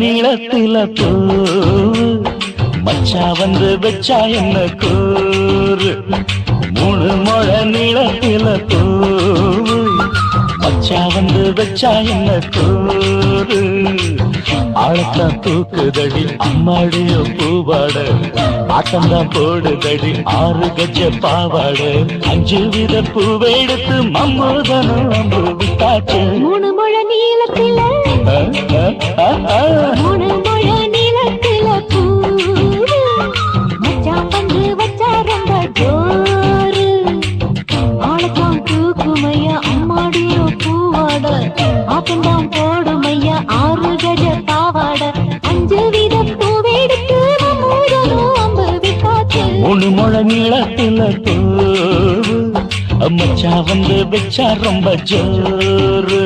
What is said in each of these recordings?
நீளத்தில பூ மச்சா வந்து வச்சா என்ன கூறு 3 முழ நீளத்தில பூ மச்சா வந்து வச்சா என்ன கூறு ஆழத்தான் தூக்குதடி அம்மாடிய பூவாட ஆட்டம்தான் போடுதடி 6 கஜ பாவாட 5 வித பூவை எடுத்து மம்மூதனும் அம்பு விட்டாச்சு 3 முழ நீளத்தில 3 முழ நீளத்தில பூ மச்சான் வந்து வச்சா ரொம்ப ஜோரு ஆளத்தான் தூக்குமையா அம்மாடிய பூவாட ஆட்டம்தான் போடுமையா 6 கஜ பாவாட 5 வித பூவை எடுத்து மம்மூதனும் அம்பு விட்டாச்சு 3 முழ நீளத்தில பூ மச்சா வந்து வச்சா ரொம்ப ஜோரு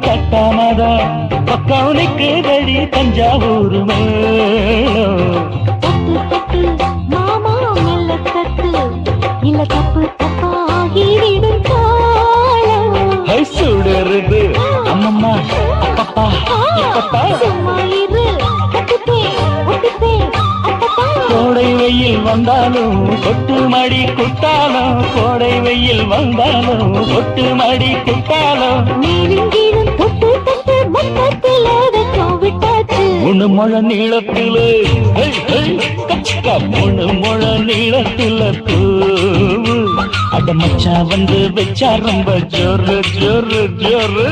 கட்டாமதா பக்கவுனுக்கு தடி தஞ்சாவூர் மேளம் தட்டு மாமா மெல்ல தட்டு இல்ல தப்பு தப்பாகிவிடும் காலம் சுடருது அம்மம்மா அப்பப்பா இப்பப்பா சும்மா இரு ஒட்டுப்பே கோடை வெயில் வந்தாலும் கொட்டு மடி குத்தாலும் கோடை வெயில் வந்தாலும் கொட்டு மடி குத்தாலும் நீரின் தொட்டு மொத்தத்தில் வெக்கம் விட்டாச்சு 3 முழ நீளத்தில 3 முழ நீளத்தில பூ அட மச்சா வந்து வச்சா ரொம்ப ஜோரு ஜோரு ஜோரு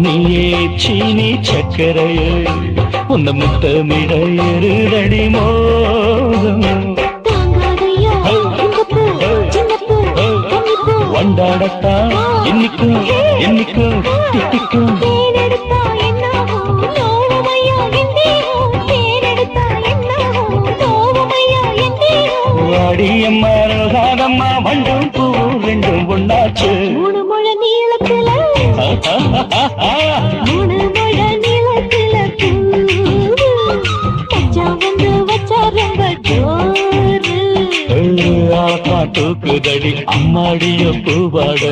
நீயே சீனி சக்கரையே உந்த முத்தமிட எருதடி மோகம் வண்டாடத்தான் என்னைக்கும் என்னைக்கும் திட்டிக்கும் வாடியம்மா ரோசாதம்மா வண்டும் பூ ரெண்டும் ஒண்ணாச்சு 3 முழ நீளத்தில 3 முழ நீளத்தில பூ மச்சா வந்து வச்சா ரொம்ப ஜோரு தூக்குதடி அம்மாடிய பூவாட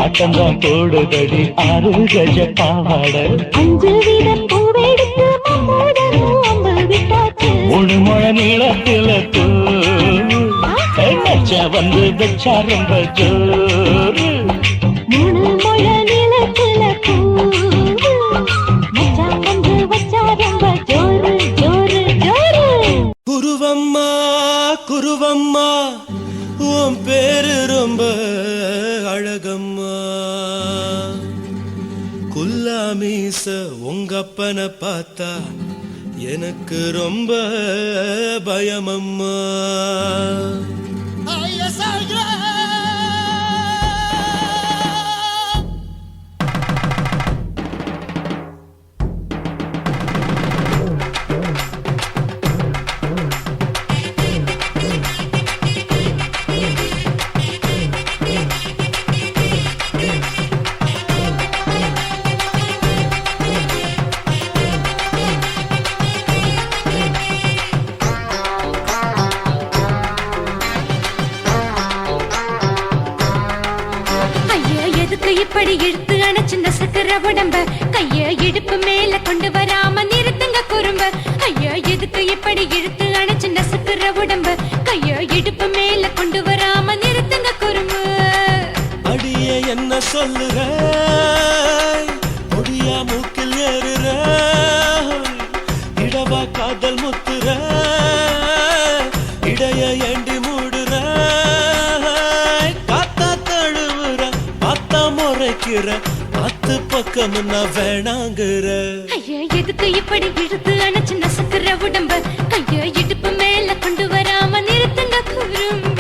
ஆட்டம்தான் போடுதடி 6 கஜ பாவாட 5 வித பூவை எடுத்து மம்மூதனும் அம்பு விட்டாச்சு 3 முழ நீளத்தில பூ மச்சா வந்து வச்சா ரொம்ப ஜோரு 3 முழ நீளத்தில பூ மச்சா வந்து வச்சா ரொம்ப ஜோரு ஜோரு ஜோரு குருவம்மா குருவம்மா உன் பேரு ரொம்ப அழகம்மா குல்லாமீச உங்கப்பனை பார்த்தா எனக்கு ரொம்ப பயமம்மா இப்படி இழுத்து அணைச்சு நசுக்கிற உடம்ப கைய இடுப்பு மேல கொண்டு வராம நிறுத்துங்க குறும்ப ஐயா எதுக்கு இப்படி இழுத்து அணைச்சு நசுக்கிற உடம்ப கைய இடுப்பு மேல கொண்டு வராம நிறுத்துங்க குறும்பு அடியே என்ன சொல்லுற முடியா மூக்கில் ஏறுற இடவா காதல் முத்துற இடைய ஏண்டி மூடுற காத்தா தழுவுற பார்த்தா முறைக்கிற பத்து பக்கம் நான் வேணாங்குற ஐயா எதுக்கு இப்படி இழுத்து அணைச்சு நசுக்கிற உடம்ப கைய இடுப்பு மேல கொண்டு வராம நிறுத்துங்க குறும்ப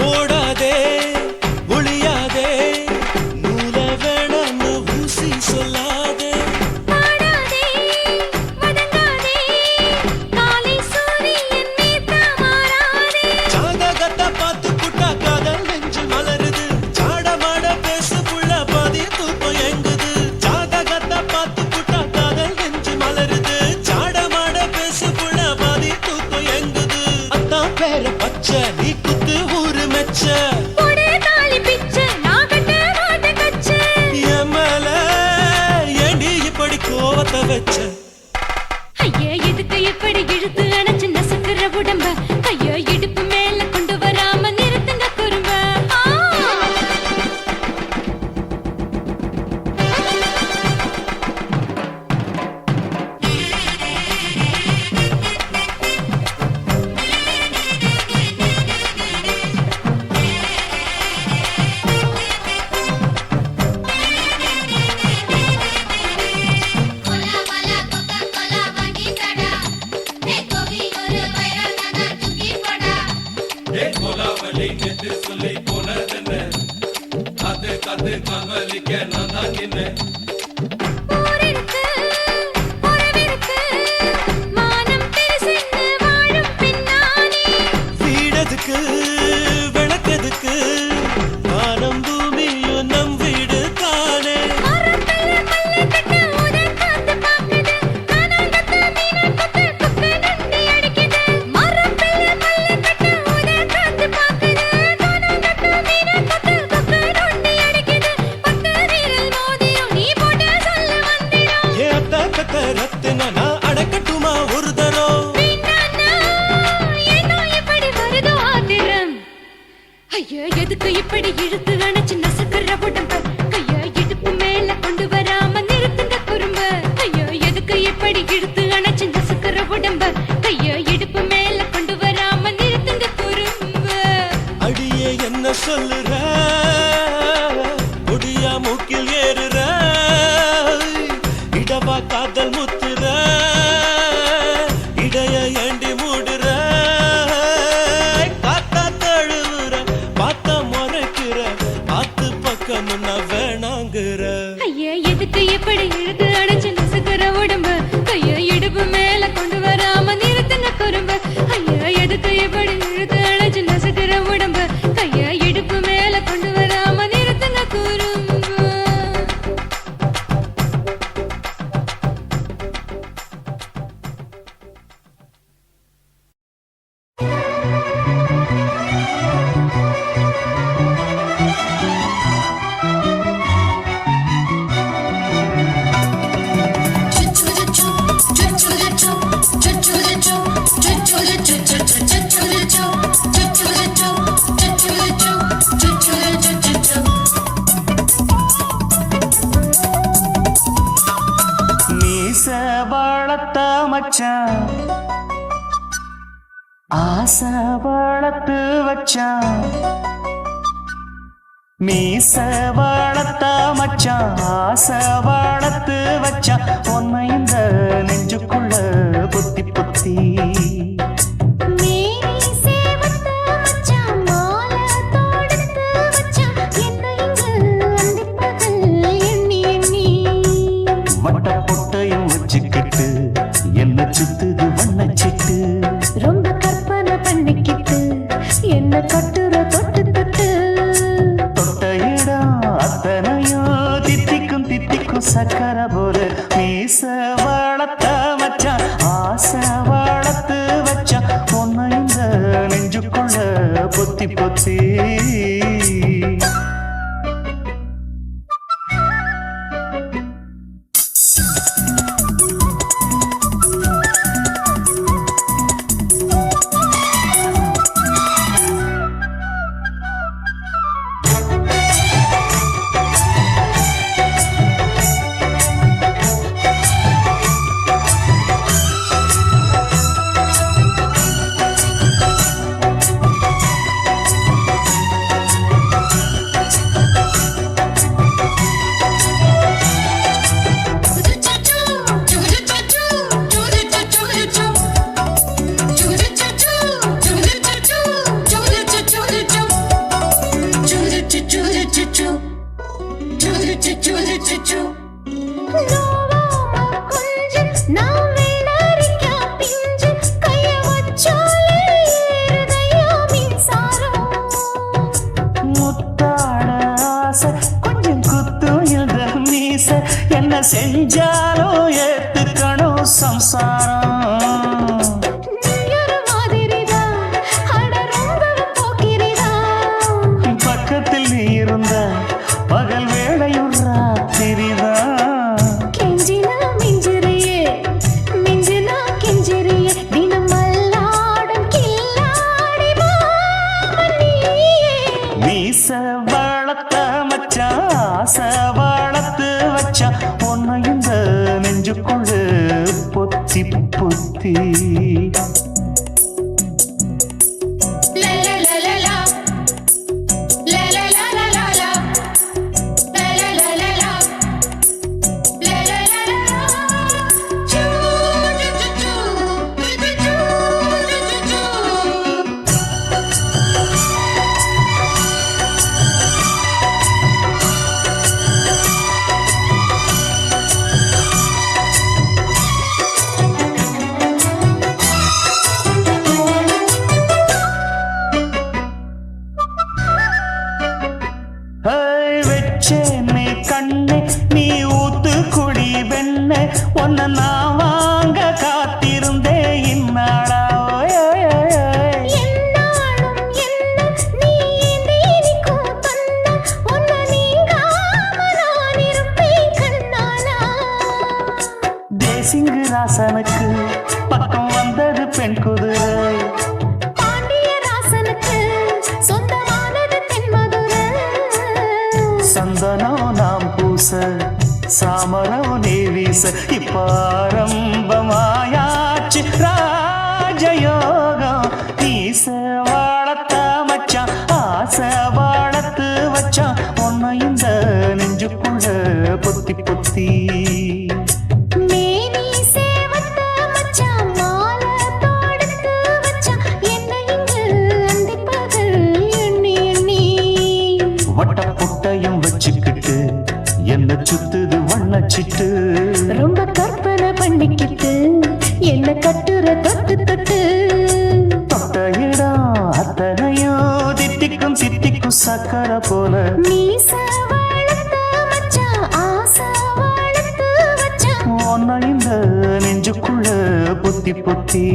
ஓடாதே ஒளியாதே நூல வேணான்னு ஊசி சொல்லாதே பாடாதே வதங்காதே காலை சூரியன் மீத மாறாதே ஜாதகத்தை பார்த்து புட்டா காதல் நெஞ்சு மலருது சாடமாட பேசு புள்ள பாதி தூக்கம் எங்குது ஜாதகத்தை பார்த்து புட்டா காதல் நெஞ்சு மலருது சாடமாட பேசு புள்ள பாதி தூக்கம் எங்குது அத்தான் பேர பச்சை நீ குத்து ஊரு மெச்ச போடே தாலி பிச்சை நான் கட்ட மாட்டேன் கச்சை என் மேல ஏண்டி இப்படி கோவத்தை வச்ச ஐயா எதுக்கு இப்படி இழுத்து அணைச்சு நசுக்கிற உடம்ப கைய இடுப்பு மேல கொண்டு வராம நிறுத்துங்க குறும்ப ஊரிருக்கு உறவிருக்கு மானம் பெருசென்னு வாழும் பின்னானே வீடதுக்கு விளக்கதுக்கு வானம் பூமியும் நம் வீடு தானே மரத்துல மல்லி கட்ட உதன் காத்து பாக்குது கானாங்கத்து மீனா கொத்து கொக்கு நண்டி அடிக்குது மரத்துல மல்லி கட்ட உதன் காத்து பாக்குது கானாங்கத்து மீனா கொத்து கொக்கு நண்டி அடிக்குது பத்து வீரல் மோதியும் நீ போட்ட சொல்ல வந்திடும் ஏ அத்த கத்த ரத்தின நான் அடக்கட்டுமா ஒரு தரம் வீணானா ஏனோ இப்படி வருதோ ஆத்திரம் ஐயா எதுக்கு இப்படி இழுத்து அணைச்சு நசுக்கிற உடம்ப கைய இடுப்பு மேல கொண்டு வராம நிறுத்துங்க குறும்ப ஐயா எதுக்கு இப்படி இழுத்து அணைச்சு நசுக்கிற உடம்ப கைய இடுப்பு மேல கொண்டு வராம நிறுத்துங்க குறும்ப அடியே என்ன சொல்லுற முடியா மூக்கில் ஏறுற இடவா காதல் முத்துற இடைய ஏண்டி மூடுற காத்தா தழுவுற பார்த்தா முறைக்கிற ஆத்து பக்கம் நான் வேணாங்குற ஐயா எதுக்கு இப்படி இழுத்து அணைச்சு நசுக்கிற உடம்ப கைய இடுப்பு மேல கொண்டு வராம நிறுத்துங்க குறும்ப ஐயா எதுக்கு இப்படி இழுத்து அணைச்சு நசுக்கிற உடம்ப கைய இடுப்பு மேல கொண்டு வராம நிறுத்துங்க குறும்ப மீச வளர்த்த மச்சான் ஆசை வளர்த்து வச்சான் மீச வளர்த்த மச்சான் ஆசை வளர்த்து வச்சான் உன்னை இந்த நெஞ்சுக்குள்ள புத்தி புத்தி மேனி சேவத்த மச்சான் மாலை தொடுத்து வச்சான் என்ன இங்கு அந்திப்பகல் எண்ணி எண்ணி வட்ட பொட்டையும் வச்சுக்கிட்டு என்ன சுத்துது வண்ணச்சிட்டு ரொம்ப கற்பனை பண்ணிக்கிட்டு என்ன கட்டுற தொட்டு தொட்டு தொட்ட இடம் அத்தனையும் தித்திக்கும் தித்திக்கும் சக்கர போல மீச வளர்த்த மச்சான் ஆசை வளர்த்து வச்சான் உன்னை இந்த நெஞ்சுக்குள்ள பொத்தி பொத்தி கொஞ்சம் குத்தும் இந்த மீச என்ன செஞ்சாலும் ஏத்துக்கணும் சம்சாரம் பக்கத்தில் நீ இருந்த பகல் வேளையும் ராத்திரிதான் மீச வளர்த்த மச்சான் ஆசை வளர்த்து வச்சான் உன்னை இந்த நெஞ்சுக்குள்ள பொத்தி பொத்தி வெச்சேனே கண்ணே நீ ஊத்து குடி வெண்ணே உன்னை நான் வாங்க காத்திருந்தே இந்நாளா தேசிங்கு ராசனுக்கு பக்கம் வந்தது பெண் குதிரை சந்தனம் நாம் பூச சாமரம் நீ வீச இப்பாரம்பமாயாச்சு ராஜயோகம் நீச வளர்த்த மச்சான் ஆசை வளர்த்து வச்சான் உன்னை இந்த நெஞ்சுக்குள்ள பொத்தி பொத்தி வட்ட பொட்டையும் வச்சுக்கிட்டு என்ன சுத்துது வண்ணச்சிட்டு ரொம்ப கற்பனை பண்ணிக்கிட்டு என்ன கட்டுற தொட்டு தொட்டு தொட்ட இடம் அத்தனையும் தித்திக்கும் தித்திக்கும் சக்கர போல மீச வளர்த்த மச்சான் ஆசை வளர்த்து வச்சான் உன்னை இந்த நெஞ்சுக்குள்ள பொத்தி பொத்தி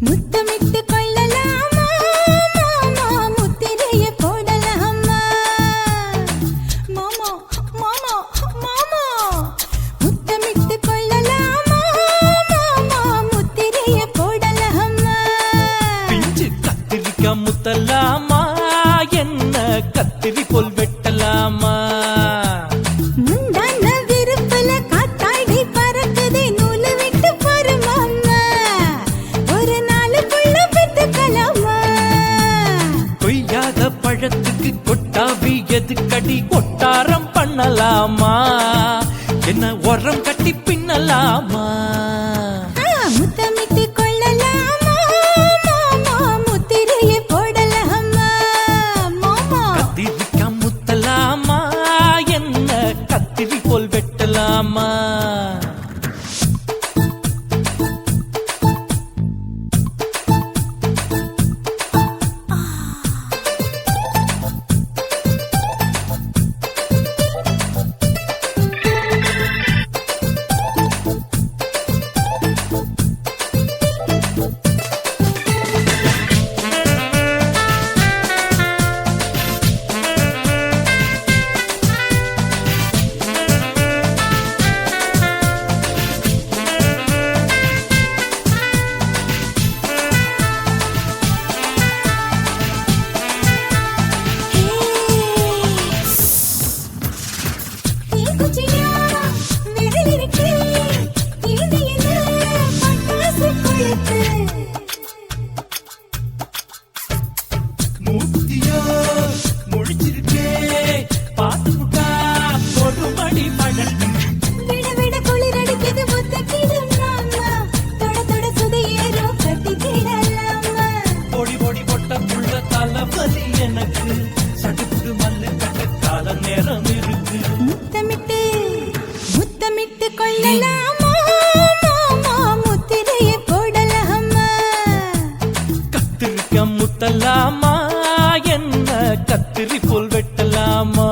முத்தமிட்டு கொள்ளலாமா மாமா முத்திரைய போடலாமா மாமா மாமா மாமா உரம் கட்டி பின்னலாமா முத்தமிட்டு கொள்ளலாமா மாமா முத்திரையை போடலாமா மாமா கத்திரிக்கா முத்தலாமா என்ன கத்திரி போல் வெட்டலாமா மூத்தியா முடிச்சிருக்கே பாத்துட்டா கொடுமடி பழம் விட விட குளிர் அடிக்குது முத்தக்கிடும் மாமா தொட தொட சுதையேறோ கட்டிக்கிடலாமா பொடி பொடி பொட்ட புள்ள தலைவலி எனக்கு சடுக்கு மல்லு கட்ட கால நேரம் இருக்கு முத்தமிட்டு முத்தமிட்டு கொள்ளலாமா மாமா முத்திரையை போடலாமா கத்திரிக்கா முத்தலாமா என்ன கத்திரி போல் வெட்டலாமா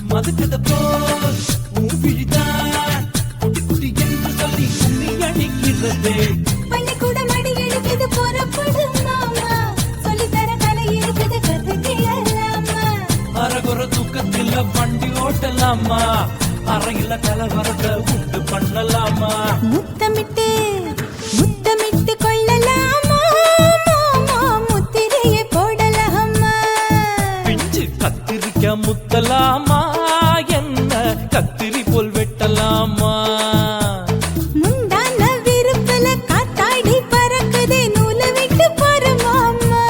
மதுக்கத போல் ஊபிழிதான் குட்டி குட்டி என்று சொல்லி கும்மி அடிக்கிறது பள்ளிக்கூடம் அடி எடுக்குது புறப்படும் மாமா சொல்லித்தர கலை இருக்குது கத்துக்கிடலாமா அரகுற தூக்கத்தில் வண்டி ஓட்டலாமா அறையில கலவரத்தை உண்டு பண்ணலாமா முத்தமிட்டு முத்தமிட்டு கொள்ளலாமா மாமா முத்திரையை போடலாமா பிஞ்சு கத்திரிக்க முத்தலாமா என்ன கத்திரி போல் வெட்டலாமா முந்தான விருப்பல காத்தாடி பறக்குதே நூல விட்டு போற மாமா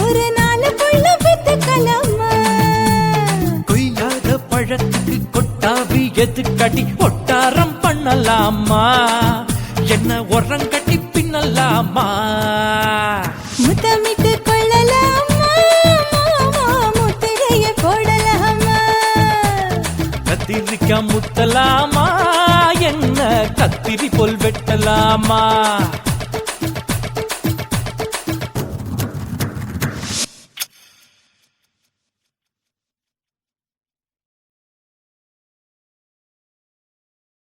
ஒரு நாள் புள்ள பெத்துக்கலாமா கொய்யாத பழத்துக்கு கொட்டாவி எதுக்கடி ஒட்டாரம் பண்ணலாமா என்ன உரம் கட்டி பின்னலாமா முத்தமிட்டு கொள்ளலாமா மாமா முத்திரையை போடலாமா கத்திரிக்கா முத்தலாமா என்ன கத்திரி போல் வெட்டலாமா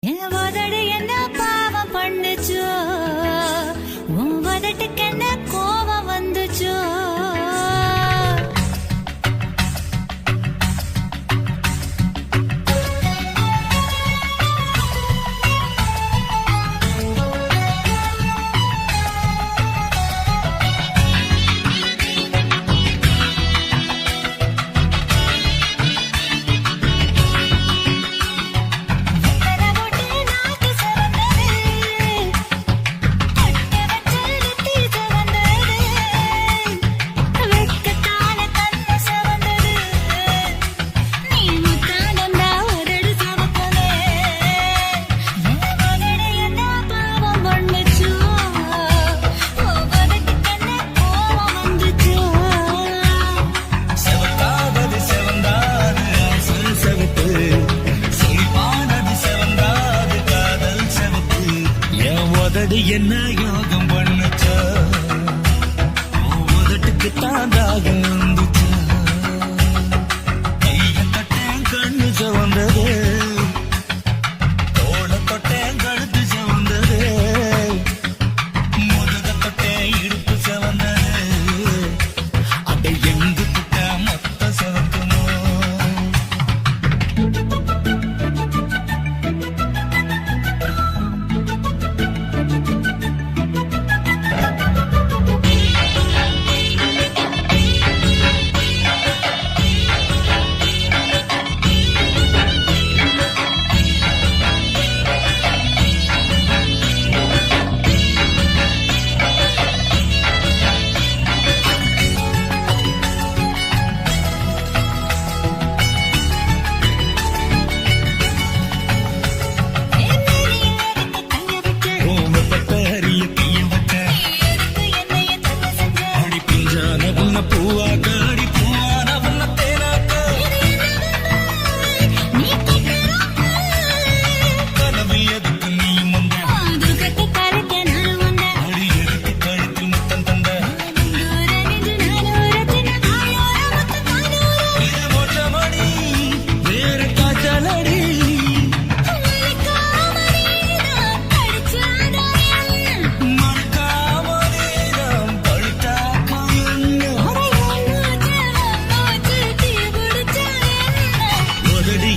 என் உதடு என்ன பாவம் பண்ணுச்சோ உன் உதட்டுக்கு என்ன கோபம் வந்துச்சோ உதடு என்ன யோகம் பண்ணுச்சா உதட்டுக்கு தாண்டாக வந்துச்சா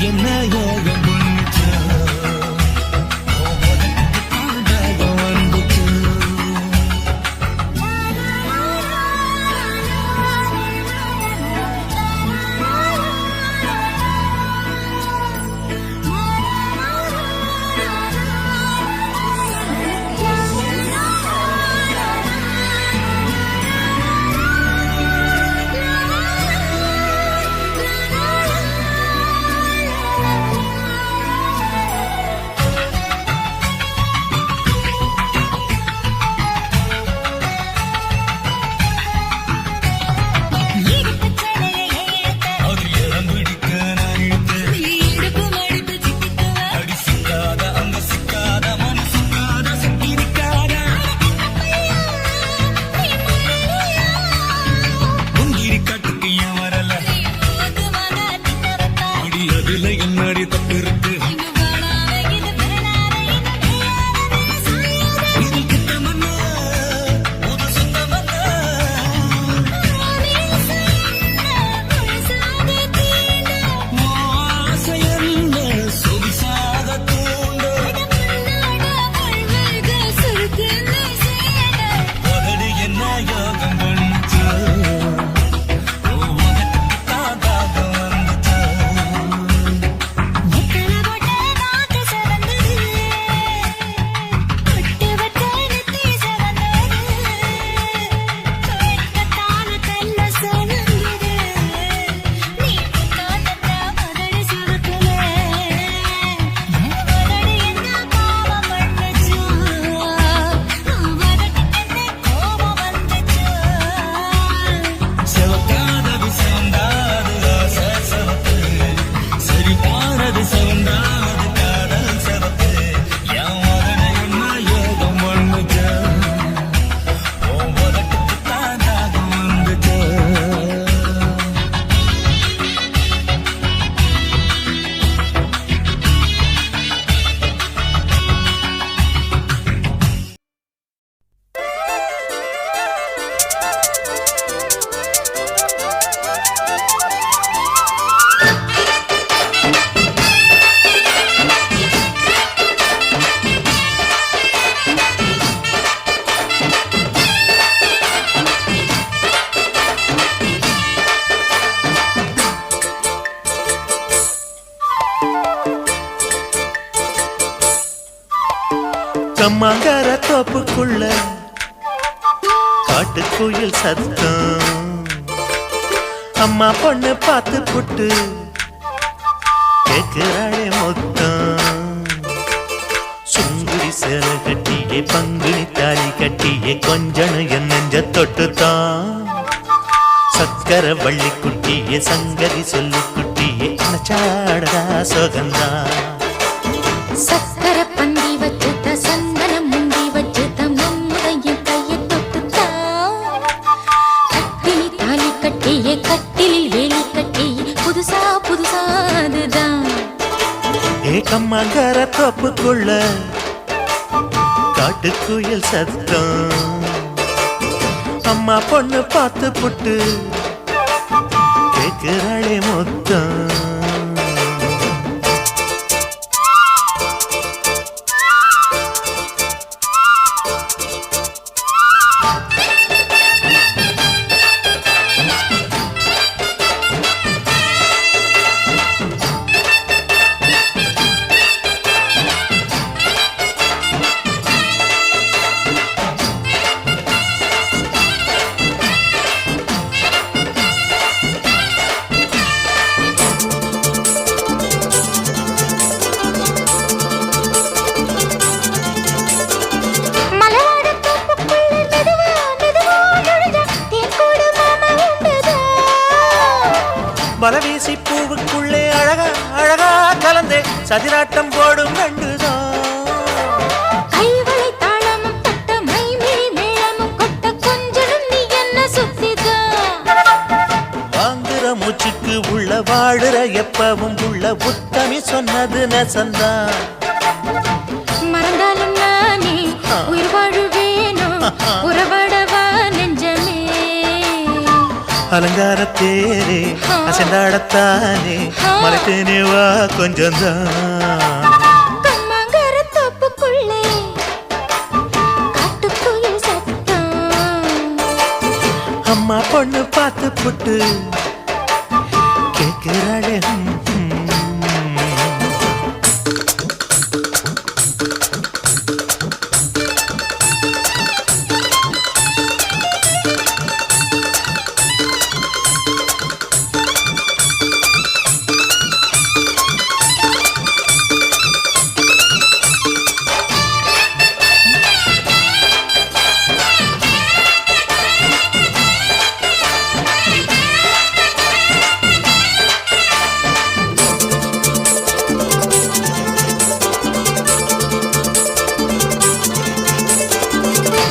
என்ன யோகம் வந்துச்சு தாகம் வந்துச்சு என்னடி தப்பு இருக்கு இது கிட்ட மண்ணு புது சொந்த மண்ணு ஆசையல்ல சொவிசாத தூண்டு உதடு என்ன யோகம் பண்ணுச்சு கம்மாங்கர தோப்புக்குள்ள காட்டுக்குயில் சத்தம் அம்மா பொண்ணு பார்த்து புட்டு கேக்குறாளே மொத்தம் சுங்குடி சேலை கட்டியே பங்குனி தாலி கட்டியே கொஞ்சனு என் நெஞ்ச தொட்டுத்தான் சக்கர வள்ளி குட்டியே சங்கதி சொல்லு குட்டியே நச்சாடதா சோகந்தா சக்கர பந்தி வச்சுட்ட சந்தனம் முந்தி வச்சுட்ட மம்முதையும் கையை தொட்டுத்தா கட்டிலி தாலி கட்டியே கட்டிலில் வேலி கட்டியே புதுசா புதுசா அதுதான் ஏக்கம்மாங்கர தோப்புக்குள்ள காட்டுக்குயில் சத்தம் அம்மா பொண்ணு பார்த்து புட்டு கேக்குறாளே மொத்தம் பலவீசி பூவுக்குள்ளே அழகா அழகா கலந்தே சதிராட்டம் போடும் ரெண்டுதான் கைவளை தாளமும் தட்ட மைமிழி மேளமும் கொட்ட கொஞ்சம் நீ என்ன சுத்திதான் வாங்குற மூச்சுக்கு உள்ள வாடுற எப்பவும் உள்ள உத்தமி சொன்னது நெசந்தான் மறந்தாலும் நானே உயிர் வாழுவேனோ உறவாடவா நெஞ்சமே அலங்கார தேரே அசைந்தாடத்தானே மலைத்தேனே வா கொஞ்சம் தான் கம்மங்கர தோப்புக்குள்ளே காட்டுக்குயில் சத்தம் அம்மா பொண்ணு பார்த்து புட்டு கேட்கிறாளே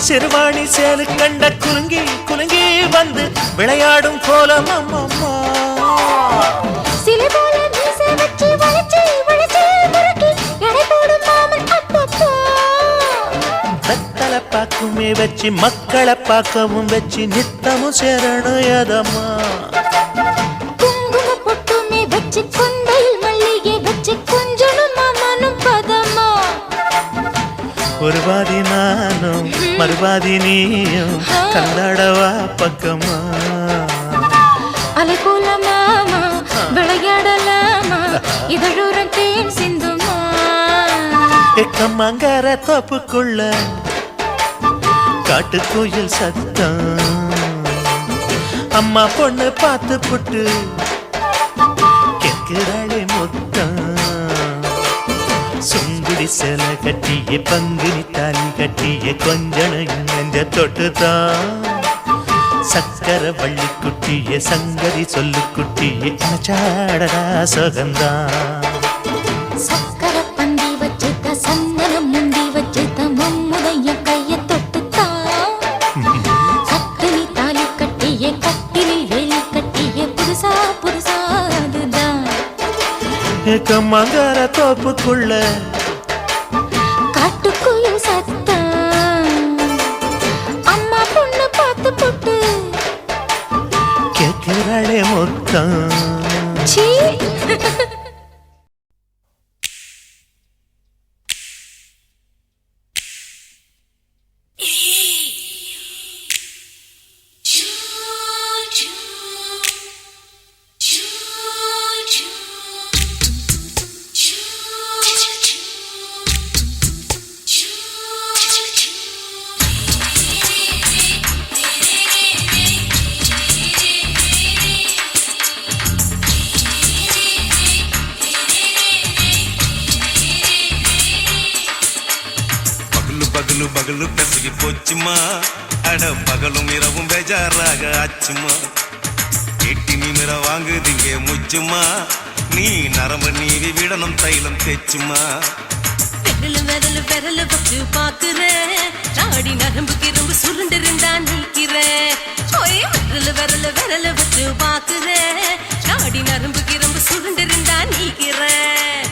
சிறுவாணி சேலு கண்ட குலுங்கி குலுங்கி வந்து விளையாடும் கோலம் அம்மம்மா சிலை போல மீசை வச்சு வளைச்சு வளைச்சு முறுக்கி எடை போடும் மாமன் அப்பப்பா வெத்தலை பாக்குமே வச்சு மக்களை பார்க்கவும் வச்சு நித்தமும் சேரணும் ஏதம்மா குங்கும பொட்டுமே வச்சு கொண்டையில் மல்லிகை வச்சு கொஞ்சனும் மாமனும் பதமா ஒரு பாதி நானும் மறுபாதி நீயும் கல்லாடவா பக்கமா அலை போல மாமா விளையாடலாமா இதழூரம் தேன் சிந்துமா எக்கம்மங்கர தோப்புக்குள்ள காட்டுக்குயில் சத்தம் அம்மா பொண்ணு பார்த்து புட்டு கேட்கிறாளே முத்தம் சுங்குடி சேல கட்டிய பங்குனி தாலி கட்டிய கொஞ்சனையும் நெஞ்ச தொட்டுதான் சக்கர வள்ளி குட்டிய சங்கதி சொல்லு குட்டிய அச்சாடடா சுகந்தான் சக்கர பந்தி வச்சுட்ட சந்தனம் முந்தி வச்சுட்ட மம்முடைய கைய தொட்டுத்தான் கட்டினி தாலி கட்டிய கட்டிலில் வேலி கட்டிய புதுசா புதுசா அதுதான் எக்கம்மங்கர தோப்புக்குள்ள காட்டுக்குயில் சத்தம் அம்மா பொண்ணு பார்த்து புட்டு கேட்கிறாளே முத்தம் சீ பகலு பகலு பெசகி போச்சுமா அட பகலும் இரவும் பேஜாராக ஆச்சுமா எட்டி நிமிர வாங்குதிங்க முச்சுமா நீ நரம்பு நீவி விடணும் தைலம் தேச்சுமா விரலு விரலு வச்சு பாக்குறேன் நாடி நரம்பு கிரம்பு சுருண்டிருந்தா நிற்கிறேன் விரலு வச்சு பாக்குறேன் நாடி நரம்பு கிரம்பு சுருண்டிருந்தா நிற்கிறேன்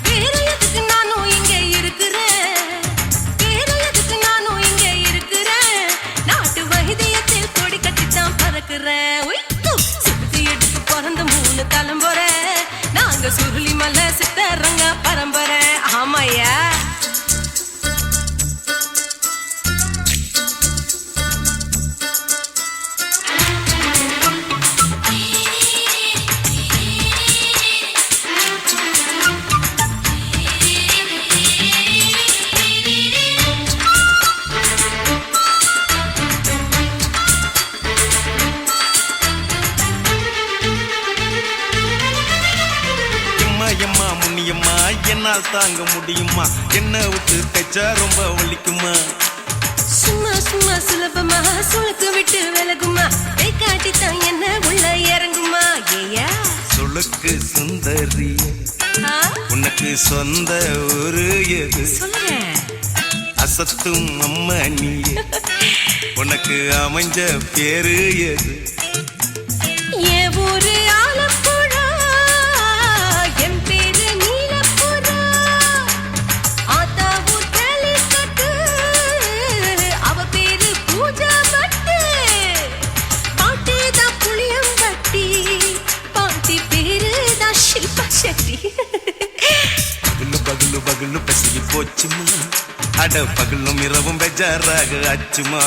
வேற எதுக்கு நானும் இங்க இருக்கிறேன் வேற எதுக்கு நானும் இங்க இருக்கிறேன் நாட்டு வைத்தியத்தில் கொடி கட்டித்தான் பறக்கிறேன் சுத்தி எடுத்து பிறந்த 3 தலைமுறை நாங்க சுருளி மலை சித்தரங்க பரம்பரை ஆமையா எம்மா முன்னியம்மா என்னால் தாங்க முடியுமா என்ன விட்டு தைச்சா ரொம்ப வலிக்குமா சும்மா சும்மா சுலபமா சுளுக்கு விட்டு விலகுமா கை காட்டித்தான் என்ன உள்ள இறங்குமா ஏயா சுளுக்கு சுந்தரி உனக்கு சொந்த ஊரு எது சொல்றேன் அசத்தும் அம்மா நீ உனக்கு அமைஞ்ச பேரு எது என் ஊரு ஆலப்புழா என் பேரு நீலப்புறா ஆத்தா ஊர் கேலிக்கட்டு அவ பேரு பூஜா பட்டு பாட்டேதான் புளிய பகலு பெசகி போச்சுமா அட பகலும் இரவும் பெஜாராக ஆச்சுமா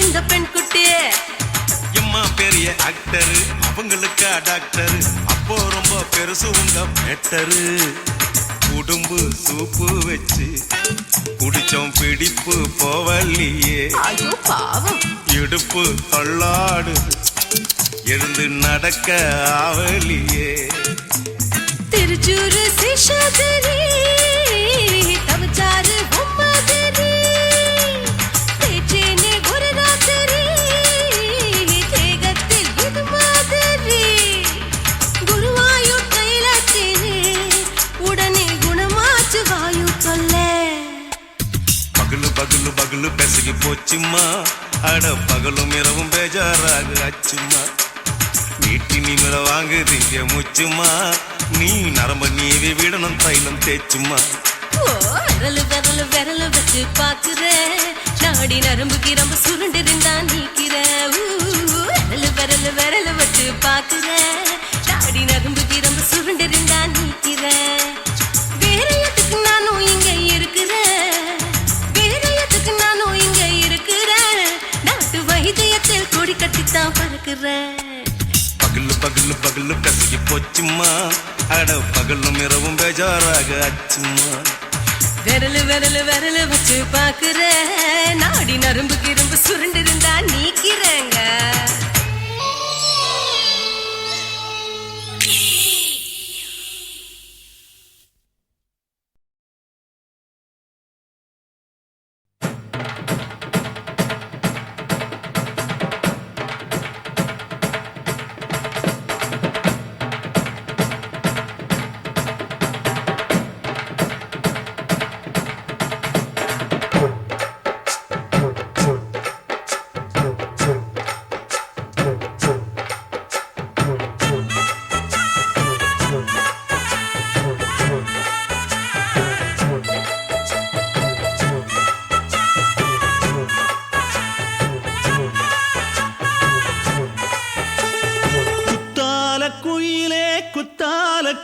இந்த பெண் குட்டி எம்மா பெரிய ஆக்டர் அவங்களுக்கா டாக்டர் அப்போ ரொம்ப பெருசு உங்க மேட்டரு உடும்பு சூப்பு வச்சு குடிச்சோம் பிடிப்பு போவல்லையே ஐயோ பாவம் இடுப்பு தள்ளாடு எழுந்து நடக்க ஆவலியே திருச்சூரு சிஷாதிரி தவச்சாரு பொம்மாதிரி தேச்சேனே ஒரு ராத்திரி தேகத்தில் இது மாதிரி குருவாயூர் கைலாச்சேனே உடனே குணமாச்சு வாயு சொல்ல பகலு பகலு பகலு பெசகி போச்சுமா அட பகலும் இரவும் பேஜாராக ஆச்சுமா நீட்டி நிமிர வாங்குதீங்க முச்சுமா நீ நரம்ப நீவி விடணும் தைலம் தேச்சுமா விரலு விரலு விரலு வச்சு பாக்குற நாடி நரம்பு கிரம்பு சுருண்டு இருந்தா நீக்கிற விரலு விரலு விரலு வச்சு பாக்குற நாடி நரம்பு கிரம்பு சுருண்டு இருந்தா நீக்கிற வேற எதுக்கு நானும் இங்க இருக்கிறேன் வேற எதுக்கு நானும் இங்க இருக்கிறேன் நாட்டு வைத்தியத்தில் கொடி கட்டித்தான் பறக்கிறேன் பகலு பகலு பகலு பெசகி போச்சுமா அட பகலும் இரவும் பேஜாராக ஆச்சுமா விரலு விரலு விரலு வச்சு பாக்குற நாடி நரம்பு கிரம்பு சுருண்டு இருந்தா நீக்கிறேங்க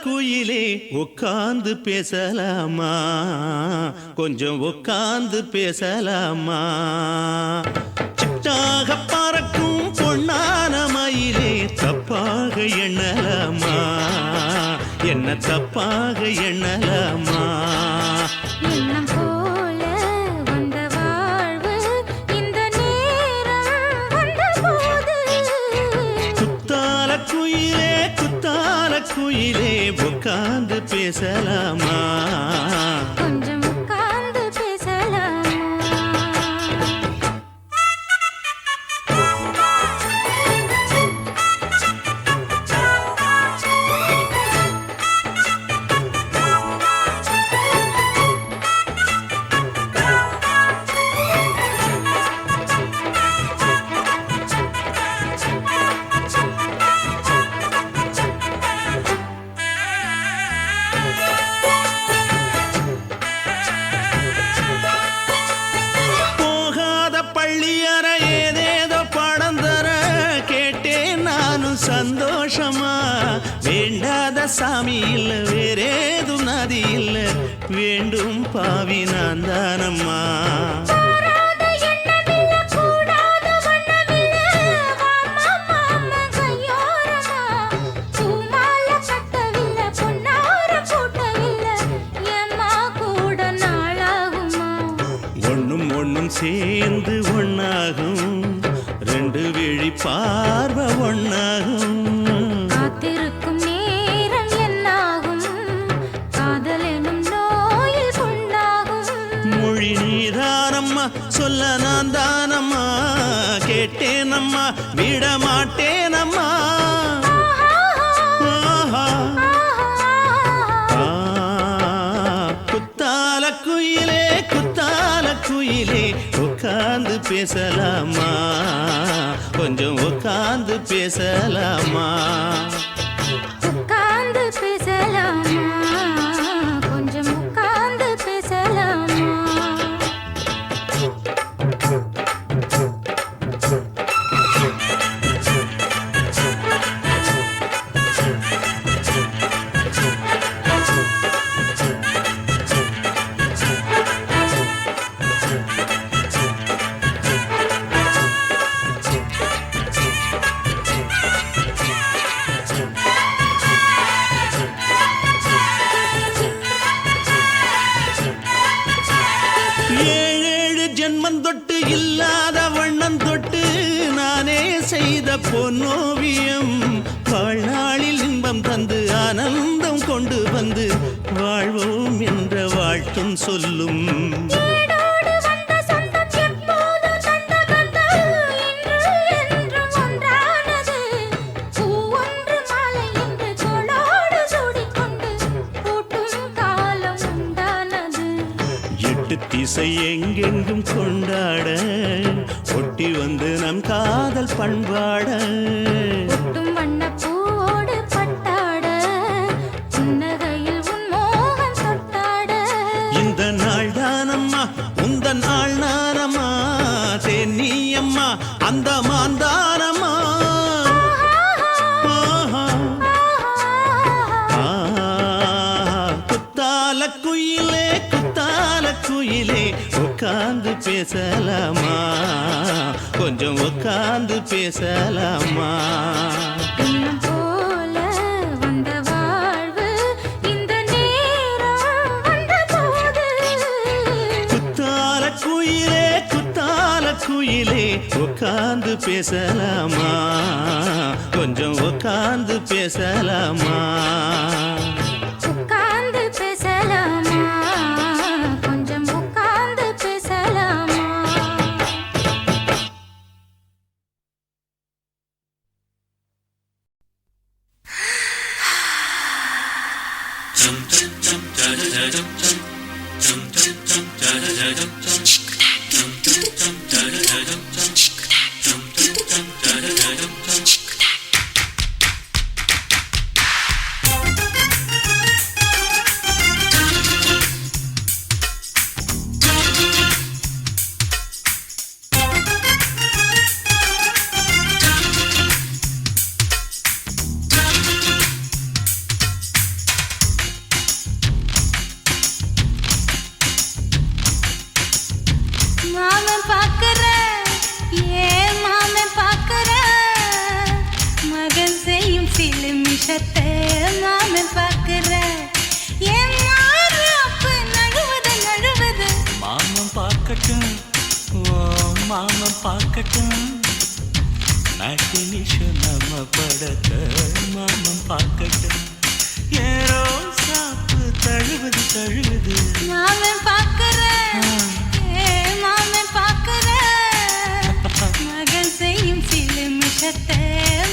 குயிலே உட்கார்ந்து பேசலாமா கொஞ்சம் உட்கார்ந்து பேசலாமா சிட்டாக பறக்கும் பொன்னான மயிலே தப்பாக எண்ணலாமா என்ன தப்பாக எண்ணலாமா எண்ணம் போல வந்த வாழ்வு இந்த நேரம் வந்தபோது குத்தால குயிலே உட்கார்ந்து பேசலாமா கொஞ்சம் உட்கார்ந்து பேசலாமா சந்தோஷமா வேண்டாத சாமி இல்ல வேறேதும் நதி இல்ல வேண்டும் பாவி நான் தானம்மா ஒண்ணும் சேர்ந்து ஒன்னாகும் ரெண்டு விழி பார்வை ஒன்னாகும் காத்திருக்கும் நேரம் என்னாகும் காதல் எனும் நோயில் கொண்டாகும் மொழி நீதானம்மா சொல்ல நான் தானம்மா கேட்டேனம்மா விட மாட்டேனம்மா பேசலாமா கொஞ்சம் உட்கார்ந்து பேசலாமா உட்கார்ந்து பேசலாமா கொஞ்சம் உட்கார்ந்து பேசலாமா ஏழேழு ஜென்மம் தொட்டு இல்லாத வண்ணம் தொட்டு நானே செய்த பொன்னோவியம் வாழ்நாளில் இன்பம் தந்து ஆனந்தம் கொண்டு வந்து வாழ்வோம் என்ற வாழ்த்தும் சொல்லும் ஏடோடு வந்த சொந்தம் எப்போதும் தந்த பந்தம் இன்று என்றும் ஒன்றானது பூ ஒன்று மாலை என்று தோளோடு சூடிக்கொண்டு பூட்டும் காலம் உண்டானது எட்டு திசை எங்கெங்கும் கொண்டாட ஒட்டி வந்து நம் காதல் பண்பாட ஒட்டும் வண்ண பூவோடு பட்டாட புன்னகையில் உன் மோகம் தொட்டாட இந்த நாள் தானம்மா உந்த நாள் நானம்மா தேனி அம்மா அந்த மாந்தானம்மா ஆஹா. குத்தால குயிலே உட்கார்ந்து பேசலாமா கொஞ்சம் உட்கார்ந்து பேசலாமா இன்னும் போல வந்த வாழ்வு இந்த நேரம் வந்த போது குத்தால குயிலே உட்கார்ந்து பேசலாமா கொஞ்சம் உட்கார்ந்து பேசலாமா உட்கார்ந்து பேசலாமா கொஞ்சம் உட்கார்ந்து பேசலாமா மாமன் பாக்குற ஏன் மாமன் பாக்குற மகன் செய்யும் சில மிஷத்தை மாமன் பாக்குற ஏன் மாறு அப்ப நழுவது மாமன் பார்க்கட்டும் ஓ மாமன் பார்க்கட்டும் மேட்டினிஷு நம்ம படத்தை மாமன் பார்க்கட்டும் ஏரோ சாப்பு தழுவுது மாமன் பாக்குற ஏன் மாமன் பாக்குற மகன் செய்யும் சில மிஷத்தை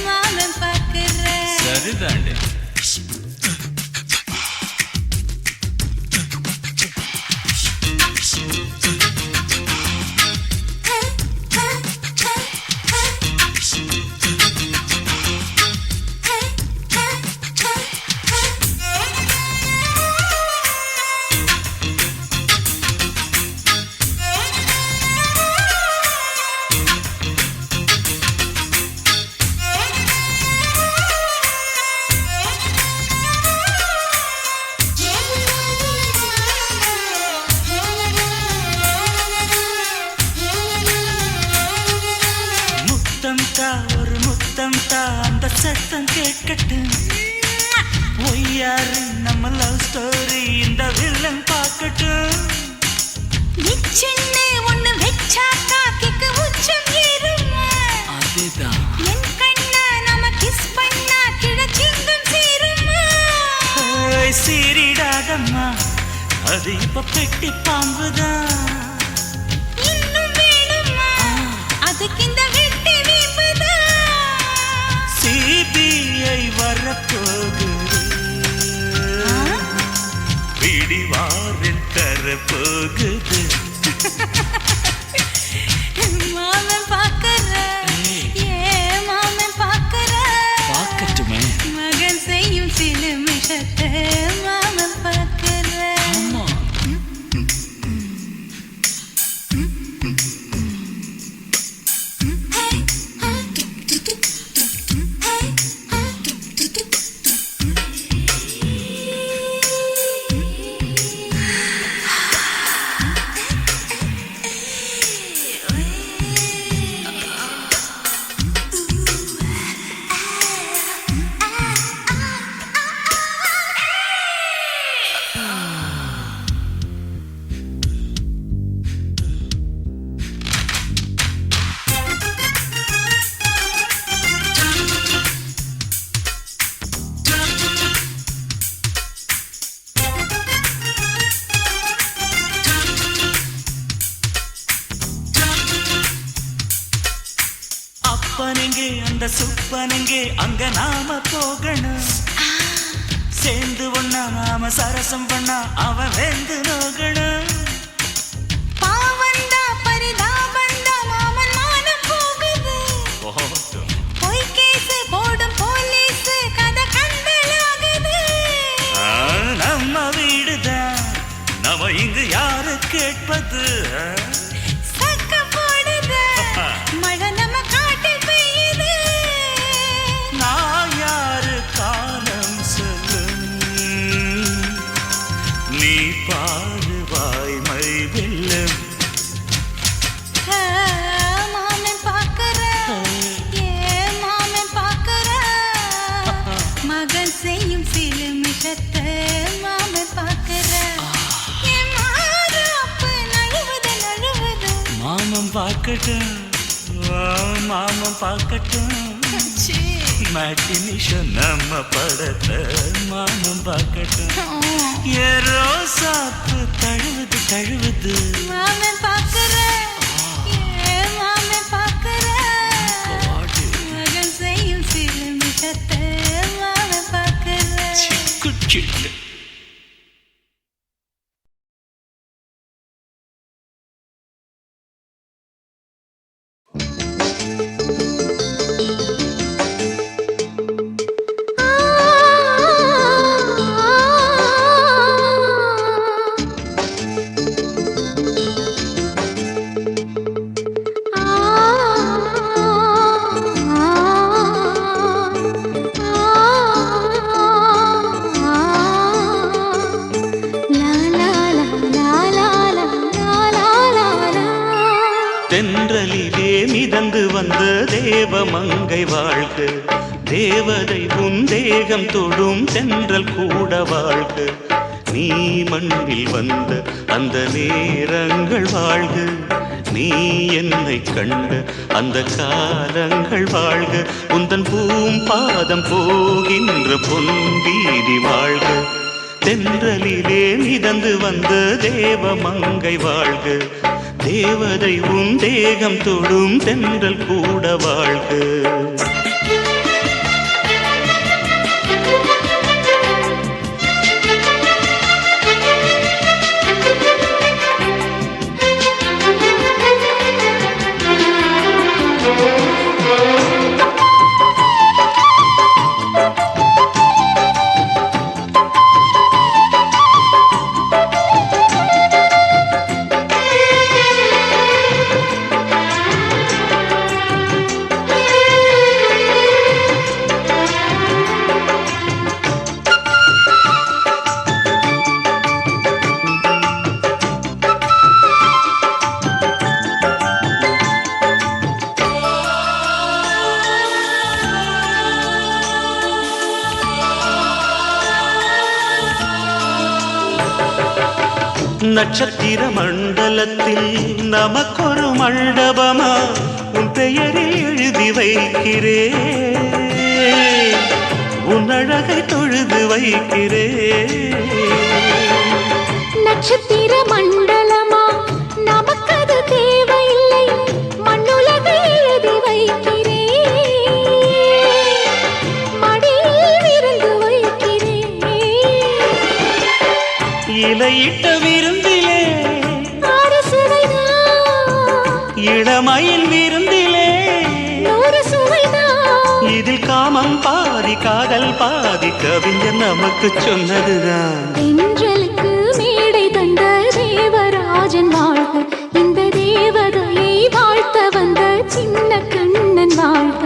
மாமன் பாக்குற சரிதாண்டே ஒரு முத்தம் தா அந்த சத்தம் கேட்கட்டும் ஒய்யாரு நம்ம லவ் ஸ்டோரி இந்த வில்லன் பார்க்கட்டும் சின்ன ஒண்ணு வெச்சாக்கா கிக்கு உச்சம் ஏறுமா அதுதான் என் கண்ணா நாம கிஸ் பண்ணா கிழக்கிங்கும் சீருமா சீரிடாதம்மா அது இப்ப பெட்டி பாம்புதான் இன்னும் வேணுமா அதுக்கு இந்த வெட்டி வீம்புதான் சிபிஐ வரப்போகுது பிடிவாரில் தரப்போகுது அப்பனெங்கே அந்த சுப்பனெங்கே அங்க நாம போகணும். சேர்ந்து ஒண்ணா நாம சரசம் பண்ணா அவன் வெந்து நோகணும். பாவந்தா பரிதாபந்தா மாமன் மானம் போகுது. பொய் கேஸ் போடும் போலீஸ் கதை கண்டலாகுது. நம்ம வீடுதான் நம்ம இங்கு யாரு கேட்பது. சக்க போடுது மழை நம்ம காட்டில் பெய்யுது. நான் யாரு காலம் சொல்லும் நீ பாரு வாய்மை வெல்லும். மாமன் பாக்குற மாமன் பாக்குற மகன் செய்யும் சிலுமிஷத்தை மாமன் பாக்குற. மாமன் பார்க்கட்டும் மாமன் பார்க்கட்டும். மேட்டினிஷன் நம்ம படத்தை மாமன் பார்க்கட்டும். ஏரோ சாப்பு தழுவுது தழுவுது. மாமன் பாக்குற மாமன் பாக்குற மகன் செய்யும் சிலுமிஷத்தை மாமன் பாக்குற. சிக்கு தென்றலிலே மிதந்து வந்த தேவமங்கை வாழ்க. தேவதை உன் தேகம் தொடும் தென்றல் கூட வாழ்க. நீ மண்ணில் வந்த அந்த நேரங்கள் வாழ்க. நீ என்னை கண்ட அந்த காலங்கள் வாழ்க. உந்தன் பூம்பாதம் போகின்ற பொன்வீதி வாழ்க. தென்றலிலே மிதந்து வந்த தேவமங்கை வாழ்க. தேவதை உன் தேகம் தொடும் தென்றல் கூட வாழ்க. நட்சத்திர மண்டலத்தில் நமக்கொரு மண்டபமா உன் பெயரில் எழுதி வைக்கிறேன். உன் அழகை தொழுது வைக்கிறேன். நட்சத்திர மண்டலமா நமக்கது தேவையில்லை. மண்ணுலகை எழுதி வைக்கிறேன். மடியில் விருந்து வைக்கிறேன். இலையிட்ட விருந்திலே இளமயில் விருந்திலே இதில் காமம் பாதி காதல் பாதி கவிஞர் நமக்கு சொன்னதுதான். தென்றலுக்கு மேடை தந்த தேவராஜன் வாழ்க. இந்த தேவதையை வாழ்த்த வந்த சின்ன கண்ணன் வாழ்க.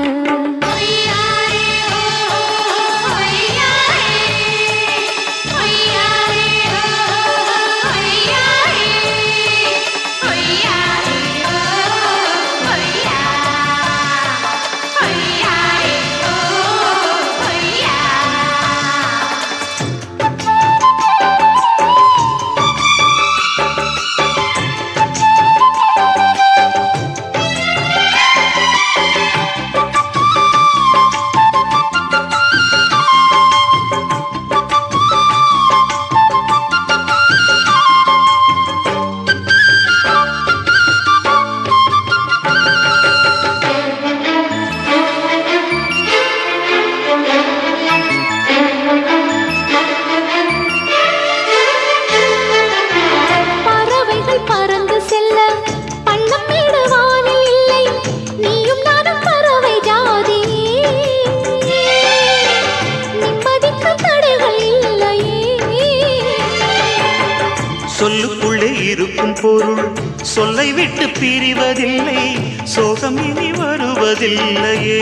பொருள் சொல்லை விட்டு பிரிவதில்லை, சோகம் இனி வருவதில்லையே.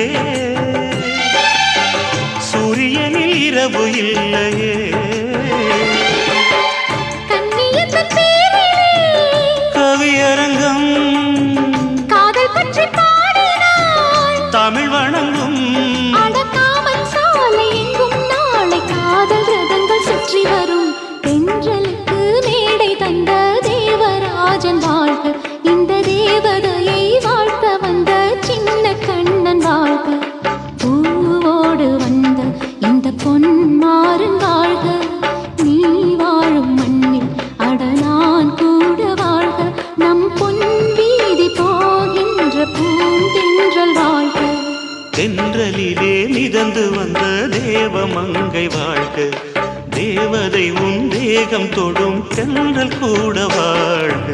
சூரியனில் இரவு இல்லையே. கண்ணியத்தின் பேரிலே கவியரங்கம் காதல் பற்றி பாடினாள். தமிழ் வணங்கும் அடக்காமல் சாலை எங்கும் நாளை காதல் ரதங்கள் சுற்றி வரும். தென்றலுக்கு மேடை தந்த தேவராஜன் வாழ்க, இந்த தேவதையை வாழ்த்த வந்த சின்ன கண்ணன் வாழ்க. பூவோடு வந்த இந்த பொன்மாறன் வாழ்க, நீ வாழும் மண்ணில் அட நான் கூட வாழ்க. நம் பொன் வீதி போகின்ற பூந்தென்றல் வாழ்க. தென்றலிலே மிதந்து வந்த தேவமங்கை வாழ்க, தேவதை உன் தேகம் தொடும் தென்றல் கூட வாழ்க.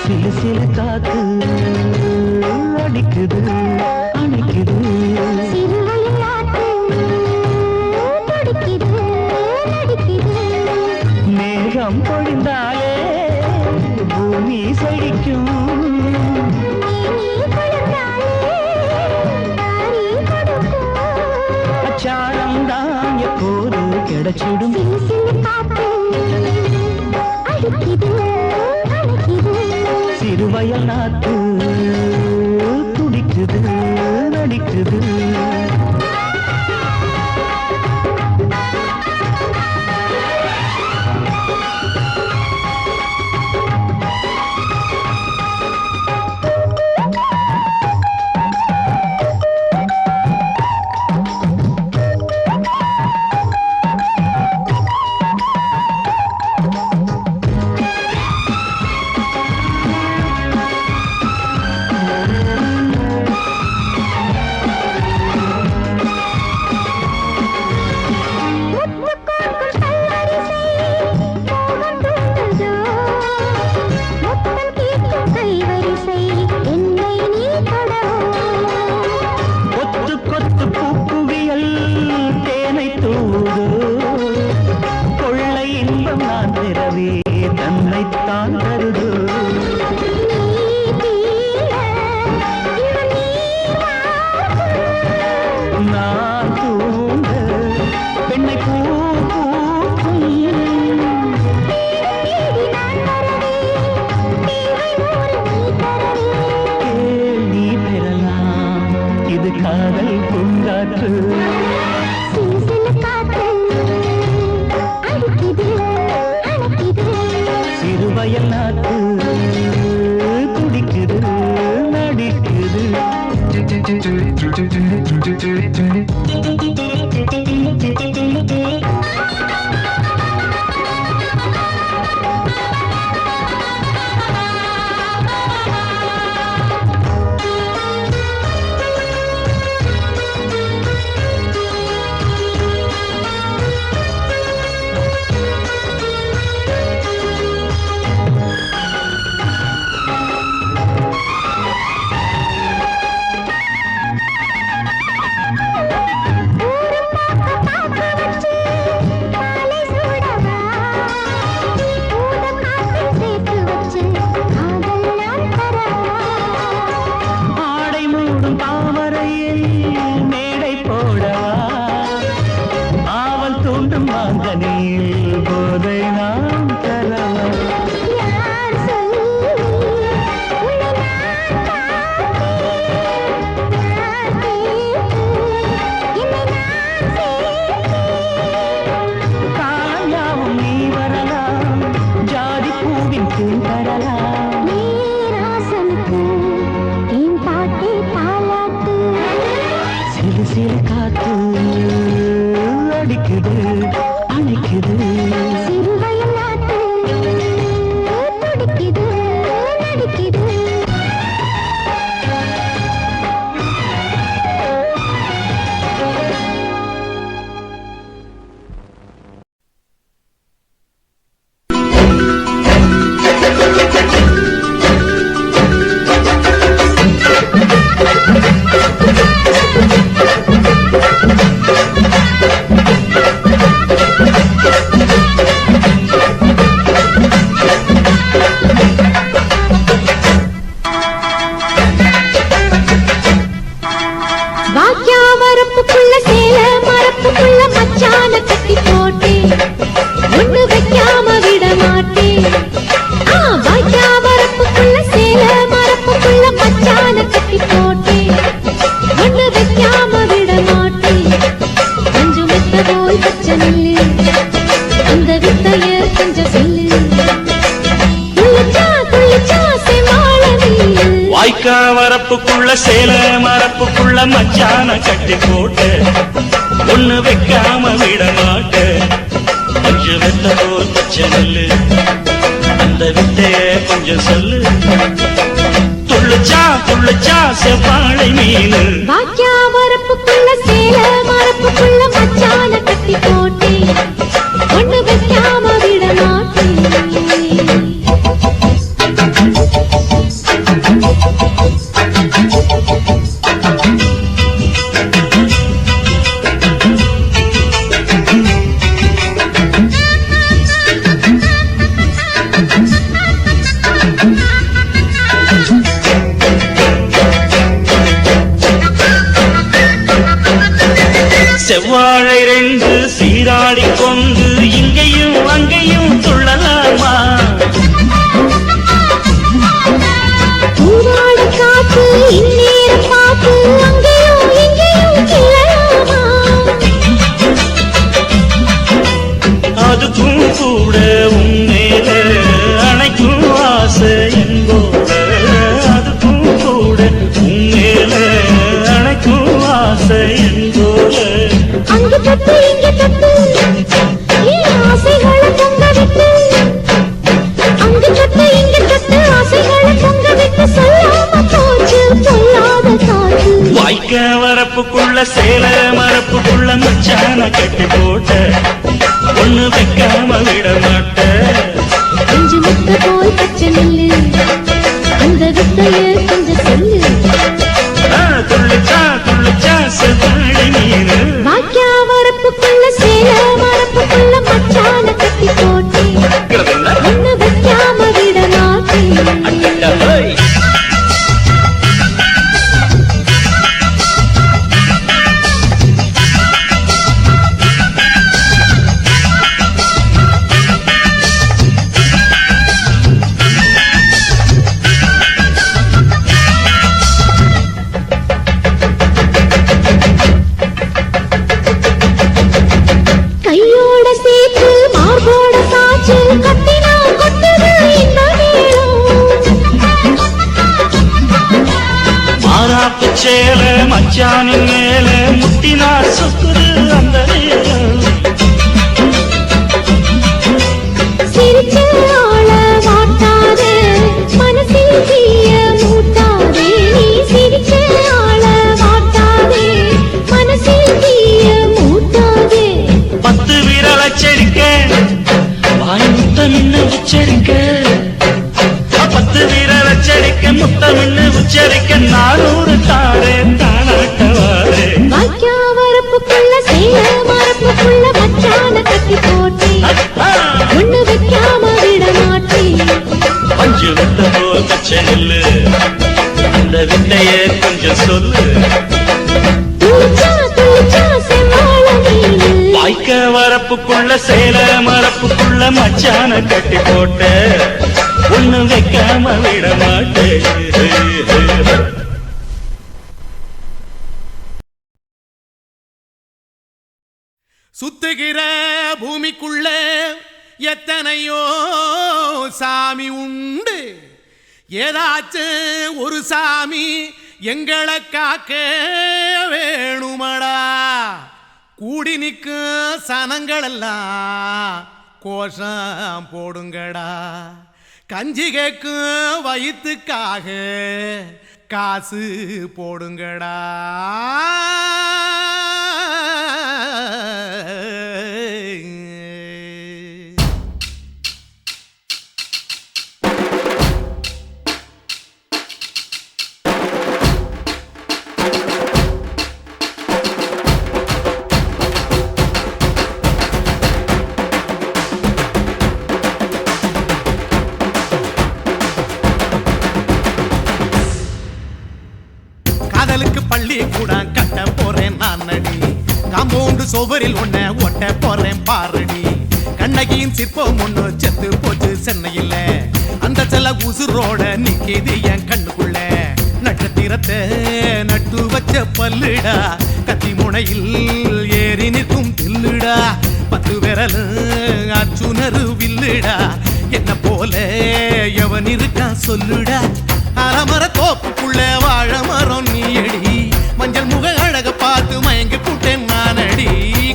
சில சில காத்து அடிக்குது அணைக்குது, மேகம் பொழிந்தாலே பூமி செழிக்கும். அச்சாரம் தான் எப்போது கிடைச்சிடும். சிறுவயல் நாத்து துடிக்குது நடிக்குது. முட்டை போல் பச்சை நெல்லு அந்த வித்தைய கொஞ்சம் சொல்லு துள்ளிச்சா துள்ளிச்சா செமாள நீலு வாய்க்கா வரப்புக்குள்ள சேல மரப்புக்குள்ள மச்சான கட்டி போட்டு ஒண்ணு வைக்காம விட மாட்ட கொஞ்சம் வெத்த போல் பச்சை நெல்லு அந்த வித்தைய கொஞ்சம் சொல்லு துள்ளுச்சா துள்ளுச்சா செவ்வாழை மீனு வாக்கியா வரப்புக்குள்ள சேல மரப்புக்குள்ள மச்சான கட்டி போட்டே ஒண்ணு வைக்காம விட மாட்டேன் செவ்வாழை ரெண்டு சீராடி கொண்டு இங்கேயும் அங்கேயும் துள்ளலாமா பூவாடு காத்து இந்நேரம் பார்த்து அங்கேயும் இங்கேயும் கிளலாமா அதுக்கும் கூட உன்மேல அணைக்கும் ஆசை என்போட அதுக்கும் கூட உன்மேல அணைக்கும் ஆசை என்போட அங்கு தட்டு இங்கு தட்டு ஏன் ஆசைகளை பொங்க விட்டு அங்கு தட்டு இங்கு தட்டு ஆசைகளை பொங்க விட்டு சொல்லாம போச்சு சொல்லாத காற்று வாய்க்க வரப்புக்குள்ள சேல மரப்புக்குள்ள மச்சான கட்டி போட்ட ஒண்ணு வைக்காம விட மாட்ட கொஞ்சம் முட்டை போல் பச்சை நெல்லு அந்த வித்தைய கொஞ்சம் சொல்லு துள்ளிச்சா துள்ளிச்சா செவ்வாழை மீனு வாக்கியா வரப்புக்குள்ள சேல மரப்புக்குள்ள மச்சான கட்டி போட்டே ஒண்ணு வைக்காம விட மாட்டேன் கையோட சேர்த்து மார்போட சாச்சு கட்டினா கொட்டுது இந்த மாறாப்பு சேல மச்சானின் மேல முட்டினா சொக்குது அந்த நேரம் சிரிச்ச ஆள வாட்டாதே மனசில் தீய மூட்டாதே நீ சிரிச்ச ஆள வாட்டாதே மனசில் தீய மூட்டாதே 10 விரல் அச்சரிக்க வாய் முத்தமின்னு உச்சரிக்க 10 விரல் அச்சரிக்க முத்தமின்னு உச்சரிக்க 400 தாரே தானாட்டவாரே வாக்கியா வரப்புக்குள்ள சேல மரப்புக்குள்ள மச்சான கட்டி போட்டே ஒண்ணு வைக்காம விட மாட்டேன் பஞ்சு விட்ட போல் பச்சை நெல்லு அந்த வித்தைய கொஞ்சம் சொல்லு துளிச்சா துளிச்சா செவ்வாழ நீலு வாய்க்க வரப்புக்குள்ள சேல மரப்புக்குள்ள மச்சான கட்டி போட்ட ஒண்ணு வைக்காம விட மாட்டேன் சுத்துகிற பூமிக்குள்ள எத்தனையோ சாமி உண்டு ஏதாச்சும் ஒரு சாமி எங்களை காக்க வேணுமடா கூடி நிற்கும் சனங்களெல்லாம் கோஷம் போடுங்கடா கஞ்சி கேக்கும் வயிற்றுக்காக காசு போடுங்கடா காதலுக்கு பள்ளி கூட கட்ட போறேன் நான் நடி காம்பவுண்டு சோவரில் ஒன்ன ஒட்ட போறேன் பாரடி கண்ணகியின் சிற்பம் ஒண்ணு செத்து போச்சு சென்னையில அந்த செல்ல உசுரோட நிக்கிது என் கண்ணுக்குள்ள நட்சத்திரத்தை நட்டு வச்ச பல்லுடா கத்தி முனையில் ஏறி நிற்கும் தில்லுடா சொல்லுடா 10 விரல் அர்ஜுனரு வில்லுடா என்ன போல எவன் இருக்கான் சொல்லுடா அலமர தோப்புக்குள்ள வாழ மரம் நீயடி மஞ்சள் முக அழக பார்த்து மயங்கி புட்டேன் நானடி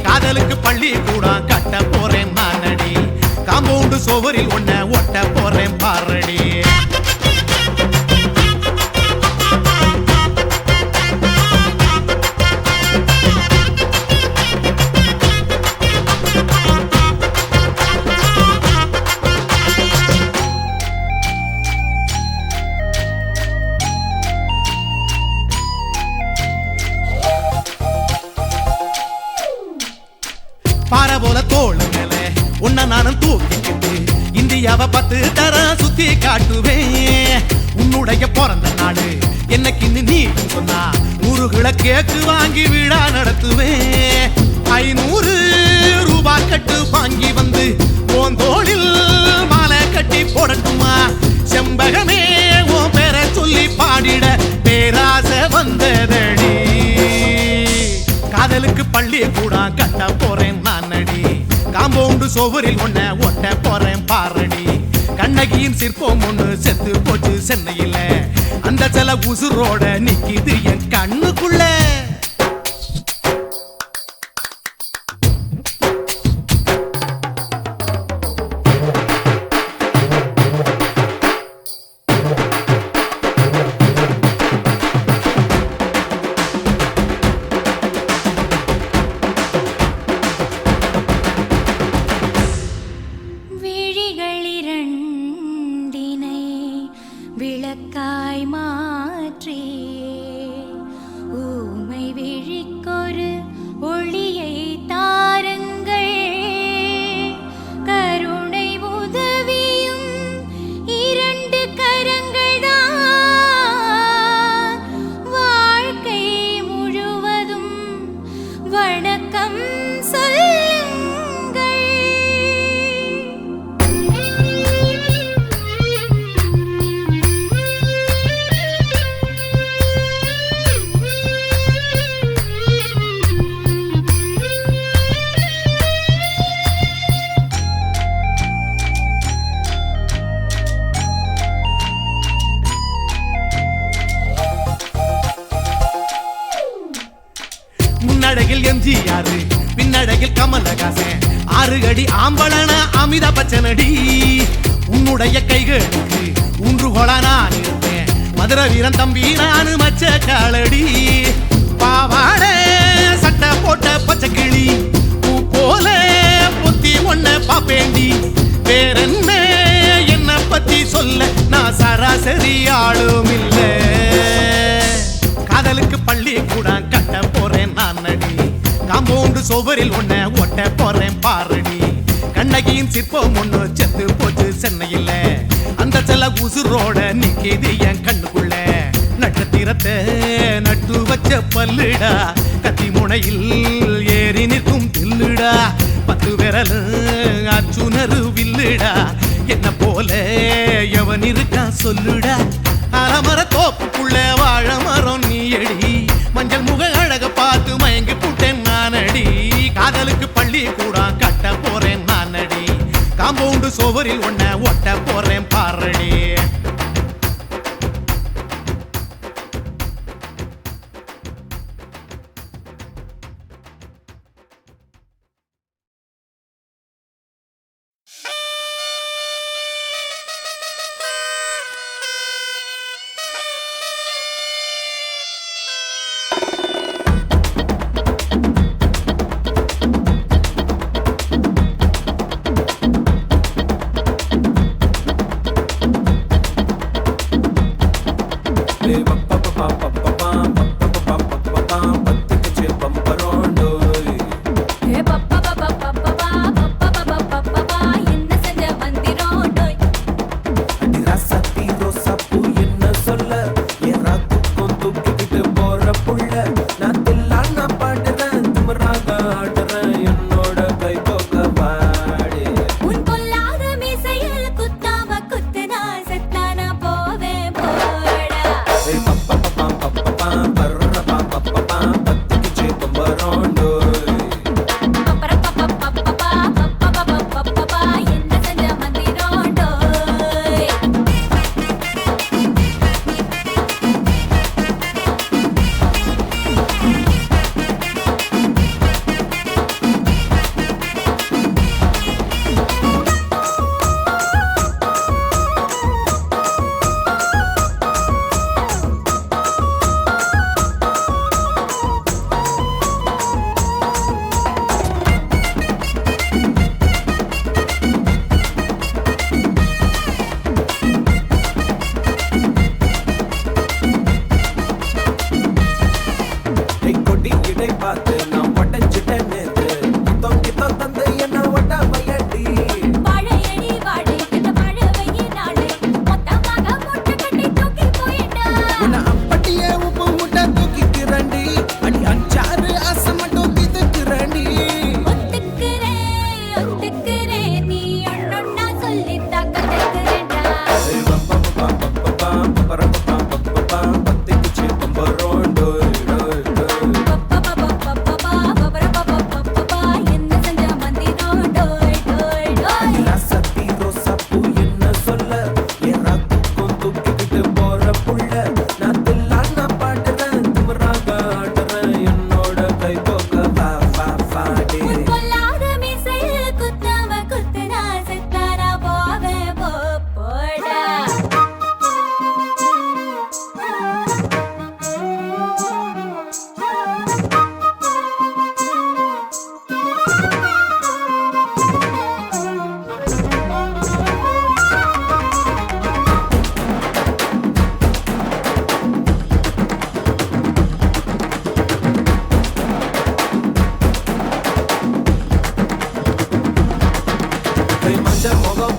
காதலுக்கு பள்ளி கூட கட்ட போறேன் நானடி காம்பவுண்டு சோவரில் ஒன்ன ஒட்ட போறேன் பாரடி பாறை போல தோளு மேல உன்ன நானும் தூக்கிக்கிட்டு இந்தியாவை 10 தரம் சுத்தி காட்டுவேன் உன்னுடைய பிறந்த நாடு என்னைக்கு நீ சொன்னா 100 கிலோ கேக்கு வாங்கி விழா நடத்துவேன் 500 ரூபாய் கட்டு வாங்கி வந்து உன் தோளில் மாலை கட்டி போடட்டுமா செம்பகமே உன் பேரை சொல்லி பாடிட பேராசை வந்ததடி காதலுக்கு பள்ளி கூட கட்ட போறேன் நானடி காம்பவுண்டு சோவரில் ஒன்ன ஒட்ட போறேன் பாரடி கண்ணகியின் சிற்பம் ஒண்ணு செத்து போச்சு சென்னையில அந்த சில உசுரோட நிக்கிது என் கண்ணுக்குள்ள விழிகளிரண்டினை விளக்காய் மாற்றி ஊமை விழிக்கொரு ஒளியை தாருங்கள் கருணை உதவியும் 2 கரங்கள்தான் வாழ்க்கை முழுவதும் வணக்கம் முன்னழகில் எம்ஜிஆர் பின்னழகில் கமலஹாசன் 6 அடி ஆம்பளன அமிதாப் பச்சனடி உன்னுடைய கைகளுக்கு ஊன்றுகோலா நான் இருப்பேன் மதுரை வீரன் தம்பி நானு மச்ச காலடி பாவாட சட்டை போட்ட பச்சை கிளி பூ போல பொத்தி ஒன்ன பாப்பேண்டி வேறென்ன என்ன பத்தி சொல்ல நான் சராசரி ஆளும் இல்ல காதலுக்கு பள்ளி கூட கட்ட போறேன் நானடி காம்பவுண்டு சோவரில் ஒன்ன ஒட்ட போறேன் பாரடி கண்ணகியின் சிற்பம் ஒண்ணு செத்து போச்சு சென்னையில அந்த சில உசுரோட நிக்கிது என் கண்ணுக்குள்ள நட்சத்திரத்தை நட்டு வச்ச பல்லுடா கத்தி முனையில் ஏறி நிற்கும் தில்லுடா 10 விரல் அர்ஜுனரு வில்லுடா என்ன போல எவன் இருக்கான் சொல்லுடா அலமர தோப்புக்குள்ள வாழ மரம் நீயடி மஞ்சள் முக அழக பார்த்து மயங்கி புட்டேன் நானடி காதலுக்கு பள்ளி கூட கட்ட போறேன் நானடி காம்பவுண்டு சோவரில் ஒன்ன ஒட்ட போறேன் பாரடி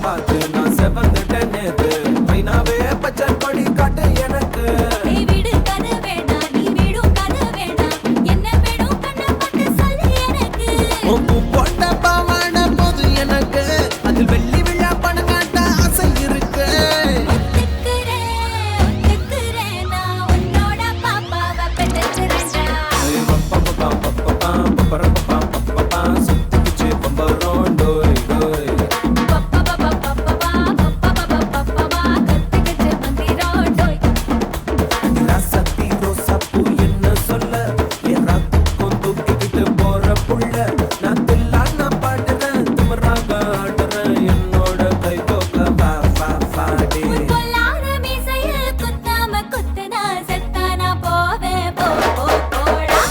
பார்த்து நான் செவந்துட்டேன் நேத்து மைனாவே பச்சை கொடி காட்டு எனக்கு நீ விடு கதை வேண்டாம் நீ விடும் கதை வேண்டாம் என்ன வேணும் கண்ணை பார்த்து சொல்லு எனக்கு உப்பு போட்ட பாவாட போது எனக்கு அதில் வெள்ளி விழா பணம் காட்ட ஆசை இருக்கு ஒத்துக்கிறேன் நான் உன்னோட பாப்பாவை பெற்றேன்டா சுத்திச்சு பம்பரோம் டோய் டோய் சக்தி ரோசாப்பூ என்ன சொல்ல என் ராத்துக்கும் தூக்கிக்கிட்டு போற புள்ள நான் தில்லான பாடுறேன் திமிராக ஆடுறேன் என்னோட கை தோக்க பாடி கொல்லாத மீசையில் குத்தாம குத்துனா செத்தானா போவேன் போடா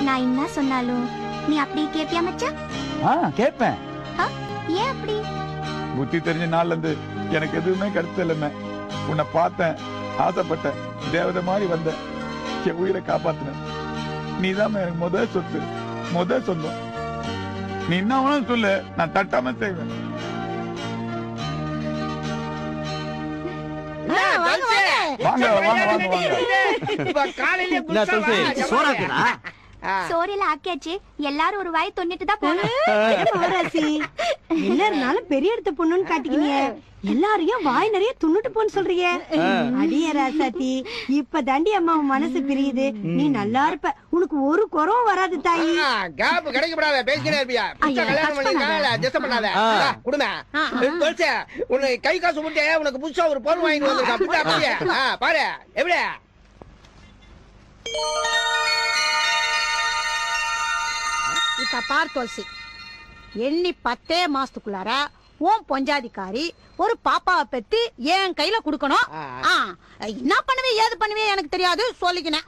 நான் என்ன சொன்னாலும் நீ அப்படி கேப்பியா மச்சான்? கேட்பேன். ஏன் அப்படி? புத்தி தெரிஞ்ச நாள்ல இருந்து எனக்கு எதுவுமே கருத்து இல்லைமே. உன்னை பார்த்தேன், ஆசைப்பட்டேன், தேவதை மாதிரி வந்த என் உயிரை காப்பாத்தின. நீதான் எனக்கு முதல் சொத்து, முதல் சொந்தம். நீ என்ன வேணாலும் சொல்லு, நான் தட்டாம செய்வேன். வாங்க வாங்க வாங்க வாங்க. சோறில ஆக்கியாச்சு, எல்லாரும் ஒரு வாய் தொண்ணிட்டு தான் போனோம். என்ன இருந்தாலும் பெரிய இடத்த பொண்ணுன்னு காட்டிக்கிங்க, எல்லாரையும் வாய் நிறைய துண்ணுட்டு போன்னு சொல்றீங்க. அடிய ராசாத்தி, இப்ப தாண்டி அம்மா மனசு பிரியுது. நீ நல்லா இருப்ப, உனக்கு ஒரு குறவும் வராது தாயி. கேப் கிடைக்கப்படாத பேசிக்கிட்டே இருப்பியா கல்யாணம் பண்ணிருக்காங்க அட்ஜஸ்ட் பண்ணாத குடும்பம் தொலைச்ச உன்னை கை காசு முட்டே உனக்கு புதுசா ஒரு பொருள் வாங்கிட்டு வந்திருக்கான் பாரு எப்படி இப்ப பார் துளசி, எண்ணி 10 மாசத்துக்குள்ளார உன் பொஞ்சாதிக்காரி ஒரு பாப்பாவை பெத்து என் கையில குடுக்கணும். என்ன பண்ணுவே ஏது பண்ணுவே எனக்கு தெரியாது, சொல்லிக்கினேன்.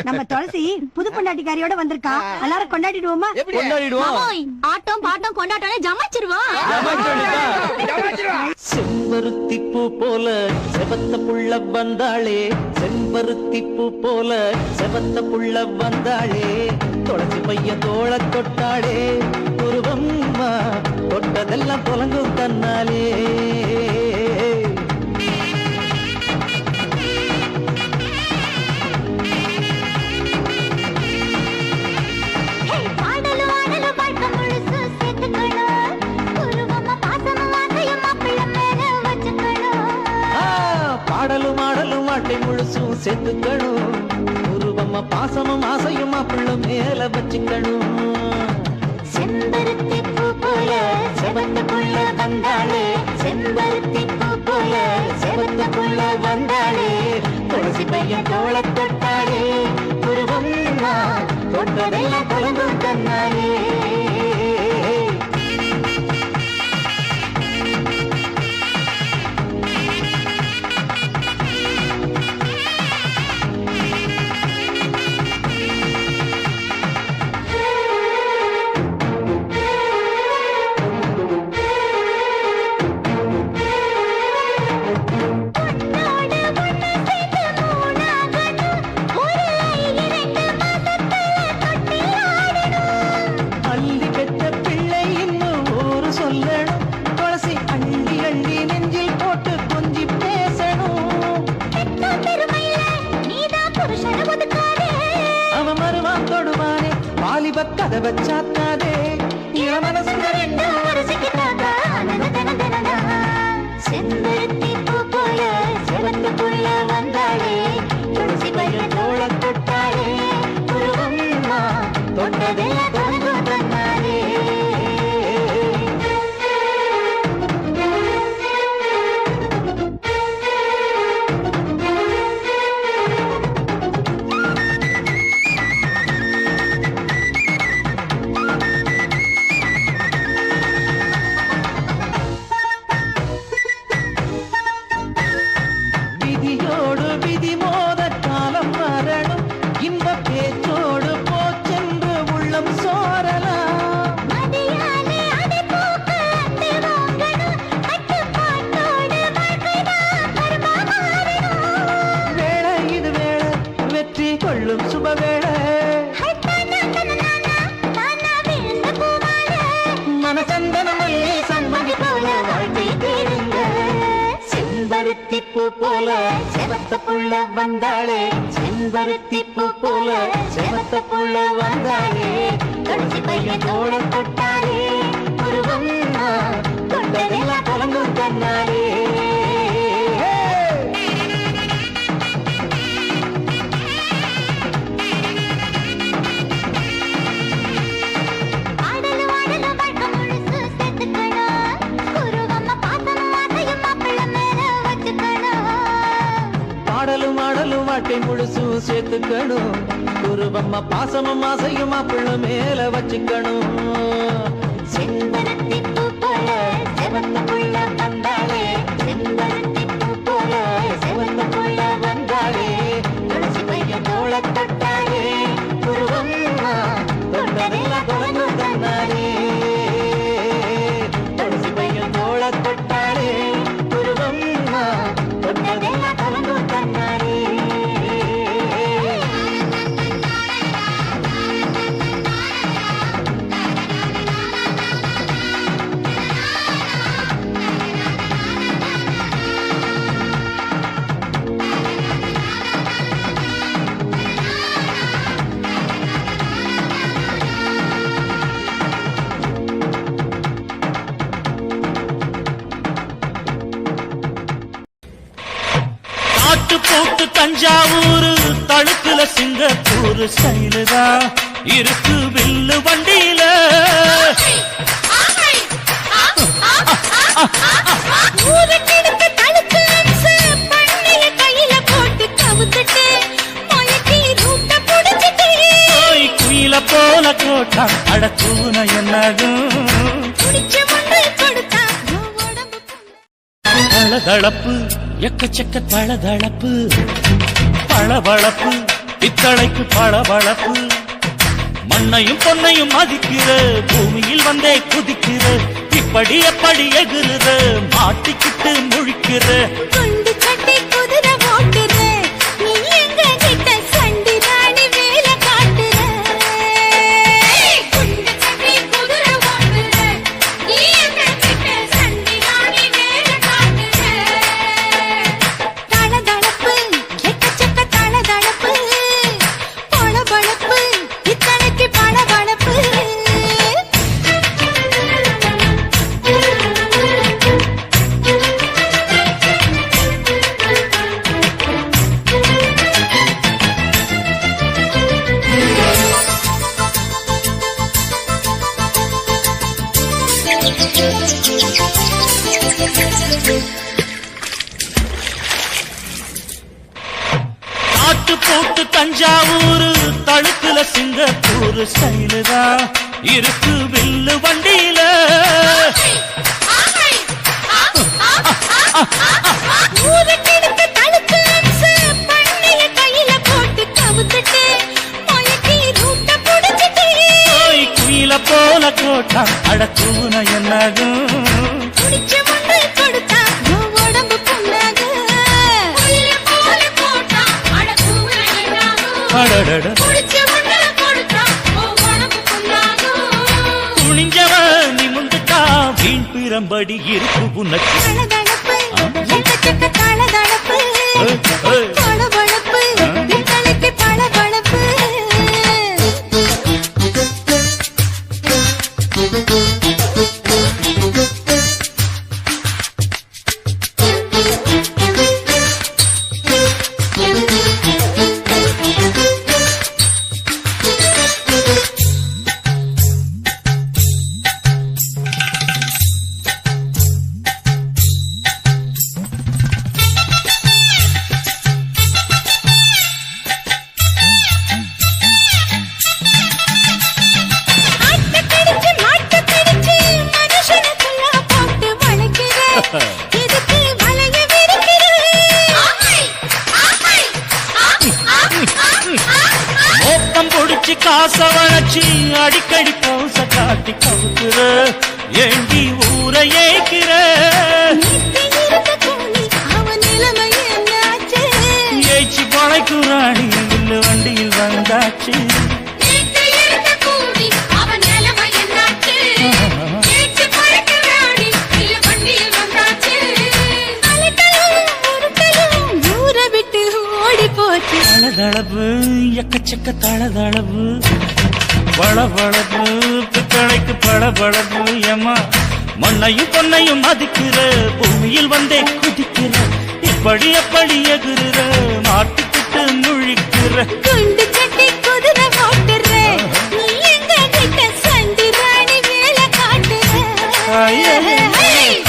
நம்ம துளசி புது பொண்டாட்டிக்காரியோட வந்திருக்கா, எல்லாரும் கொண்டாடிடுவோமா? ஆட்டம் பாட்டம் கொண்டாட்டமே ஜமாச்சிருவோம். செம்பருத்தி பூ போல செவத்த புள்ள வந்தாளே, செம்பருத்தி பூ போல செவத்த புள்ள வந்தாளே, துளசி பையன் தோள தொட்டாளே, உருவம்மா தொட்டதெல்லாம் புலங்கும் தன்னாலே. பாடலும் ஆடலும் வாட்டை முழுசும் சேர்த்துக்கணும், உருவமா பாசமும் ஆசையும் மாப்பிள்ள மேல வச்சுக்கணும். செம்பருத்தி பூ போல செவத்த புள்ள வந்தாளே, செம்பருத்தி பூ போல செவத்த புள்ள வந்தாளே, துளசி பையன் தோள தொட்டாளே, உருவம் தொட்டதெல்லாம் புலங்கும் தன்னாலே. கதவை சாத்தாதே, செம்பருத்தி பூ போல செவத்த புள்ள வந்தாளே, துளசி பையன் தோள தொட்டாளே, உருவம் தொட்டதெல்லாம் புலங்கும் தன்னாலே. பேச்சோடு போச்சென்று உள்ளம் சோ போல செவத்த புள்ள வந்தாளே செம்பருத்தி பூ போல செவத்த புள்ள வந்தாளே கடைசி பையன் தோள தொட்டாளே உருவம்மா தொட்டதெல்லாம் கலங்கும் தன்னாலே பாடலும் ஆடலும் வாழ்க்கை முழுசும் சேர்த்துக்கணும் குருவம்மா பாசமும் ஆசையும் மாப்பிள்ள மேல வச்சுக்கணும் செம்பருத்தி பூ போல செவந்த புள்ள வந்தாளே செம்பருத்தி பூ போல செவந்த புள்ள வந்தாளே கடைசி பையன் தோள தொட்டாளே குருவம்மா தொட்டதெல்லாம் கலங்கும் தன்னாலே கடைசி பையன் தோள தொட்டாளே குருவம்மா தொட்டதெல்லாம் கலங்கும் தன்னாலே காட்டு போட்டு தஞ்சாவூர் தழுக்குல சிங்கப்பூர் ஸ்டைலுதா இருக்கு வில்லு வண்டியில குயில போல கோட்டா அடக்கூன என்னாகும் தளதளப்பு எக்கச்சக்க தளதளப்பு பளபளப்பு பித்தளைக்கு பளபளப்பு மண்ணையும் பொன்னையும் மதிக்கிற பூமியில் வந்தே குதிக்கிற இப்படி எப்படி எகுறுற மாட்டிக்கிட்டு முழிக்கிற காட்டு போட்டு தஞ்சாவூர் தழுக்குல சிங்கப்பூர் ஸ்டைலுதா இருக்கு வில்லு வண்டியில குயில போல கோட்டா அடக்கூன என்னாகும் துணிஞ்சவ நிமுந்துட்டா வீண் பிறம்படி இருக்கு உனக்கு காச வளச்சி அடிக்கடி போச காட்டி கவுக்குற ஏண்டி ஊரை ஏய்க்கிற ஏய்ச்சி பழைக்குறாடி இல்ல வண்டியில் வந்தாச்சு தளதளவு வளவளவு பித்தளைக்கு பளபளவு ஏமா மண்ணையும் பொன்னையும் மதிக்கிற பூமியில் வந்தே குதிக்கிற இப்படி எப்படி எகுற மாட்டுக்கிட்டு முழிக்கிற குண்டு சட்டி குதிரை ஓட்டுற நீ எங்க கிட்ட சண்டி ராணி வேலை காட்டுற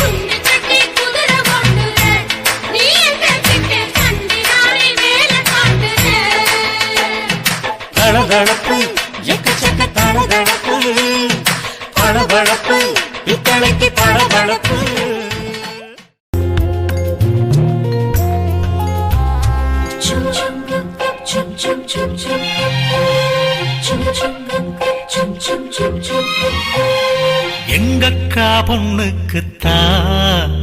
குண்டு சட்டி குதிரை ஓட்டுற நீ எங்க கிட்ட சண்டி ராணி வேலை காட்டுற தளதளப்பு எக்கச்சக்க தளதளப்பு பளபளப்பு பித்தளைக்கு பளபளப்பு எங்கக்கா பொண்ணுக்குத்தான்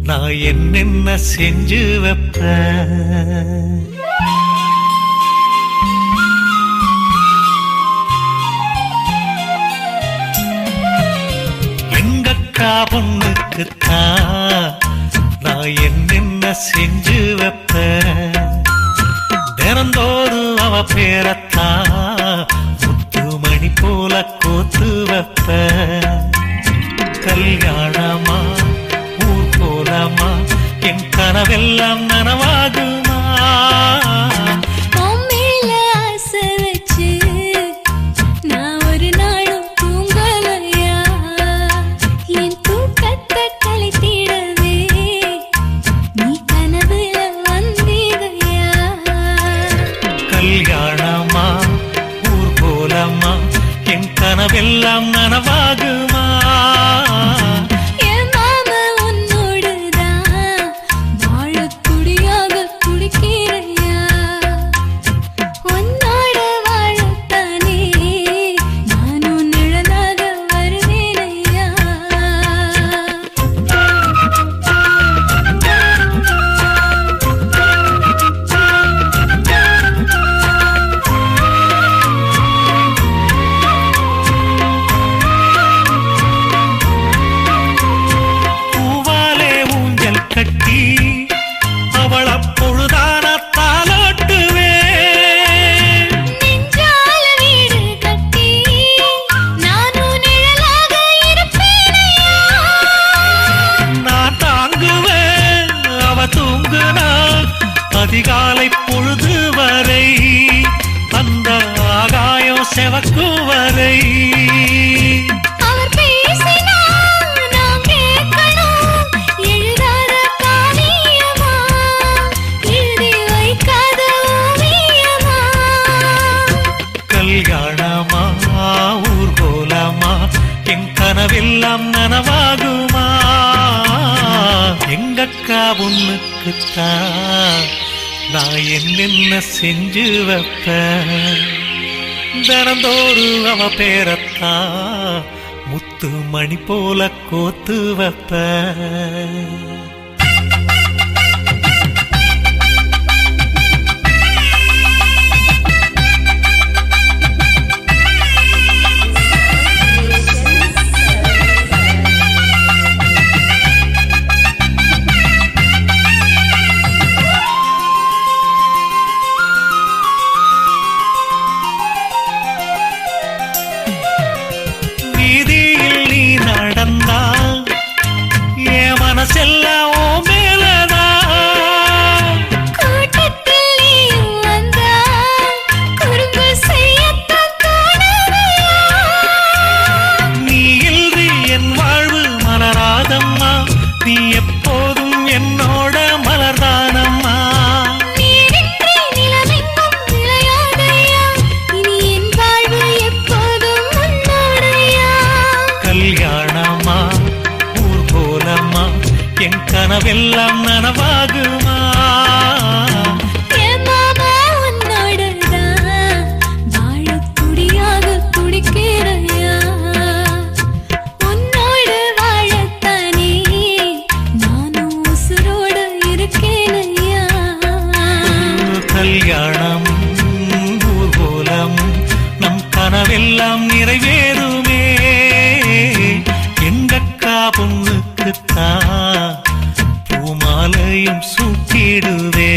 நான் என்னென்ன செஞ்சு வைப்பேன் எங்கக்கா பொண்ணுக்குத்தான் நான் என்னென்ன செஞ்சு வைப்பேன் தினந்தோறும் அவ பேரத்தான் முத்துமணி போல கோத்து வைப்ப கல்யாணமா ஊர் போலமா என் கனவெல்லாம் நனவாகுமா மேல ஆசை வச்சு நான் ஒரு நாளும் தூங்கலையா என் தூக்கத்தை கலைத்திடவே நீ கனவுல வந்திடையா கல்யாணமா ஊர் போலமா என் கனவெல்லாம் நனவாகுமா என் மாமா உன்னோடுதான் வாழத் துடியாக துடிக்கிறையா உன்னோட வாழத்தானே நானும் நிழலாக வருவேனையா பூவாலே ஊஞ்சல் கட்டி அவள பொழுதான தாலாட்டுவே நெஞ்சால வீடு கட்டி நானும் நிழலாக இருப்பேனையா நான் தாங்குவேன் அவ தூங்குனா அதிகாலை பொழுது வரை அந்த ஆகாயம் செவக்கும் வரை அவர் பேசினா நான் கேட்கணும் எழுதாத காவியமா எழுதி வைக்காத ஓவியமா கல்யாணமா ஊர் போலமா என் கனவெல்லாம் நனவாகுமா எங்கக்கா பொண்ணுக்குத்தான் நான் என்னென்ன செஞ்சு வைப்பேன் தினந்தோறும் அவ பேரத்தான் முத்து மணி போல கோத்து வைப்பேன் வீதியில் நீ நடந்தா என் மனசெல்லாம் ஓ மேலதான் கூட்டத்தில் நீயும் வந்தா குறும்பு செய்யத்தான் தோணுதையா நீ இன்றி என் வாழ்வு மலராதம்மா நீ எப்போதும் என்னோட மலர்தானம்மா நீரின்றி நிலவெங்கும் விளையாதையா இனி என் வாழ்வு எப்போதும் உன்னோடையா கல்யாணமா ஊர் போலமா என் கனவெல்லாம் நனவாகுமா என் மாமா உன்னோடுதான் வாழத் துடியாக துடிக்கிறையா உன்னோடு வாழத்தானே நானும் உசுரோடு இருக்கேனையா கல்யாணம் ஊர் போலம் நம் கனவெல்லாம் நிறைவேறுமே எங்கக்கா பொண்ணுக்குத்தான் பூமாலையும் சூட்டிடுவே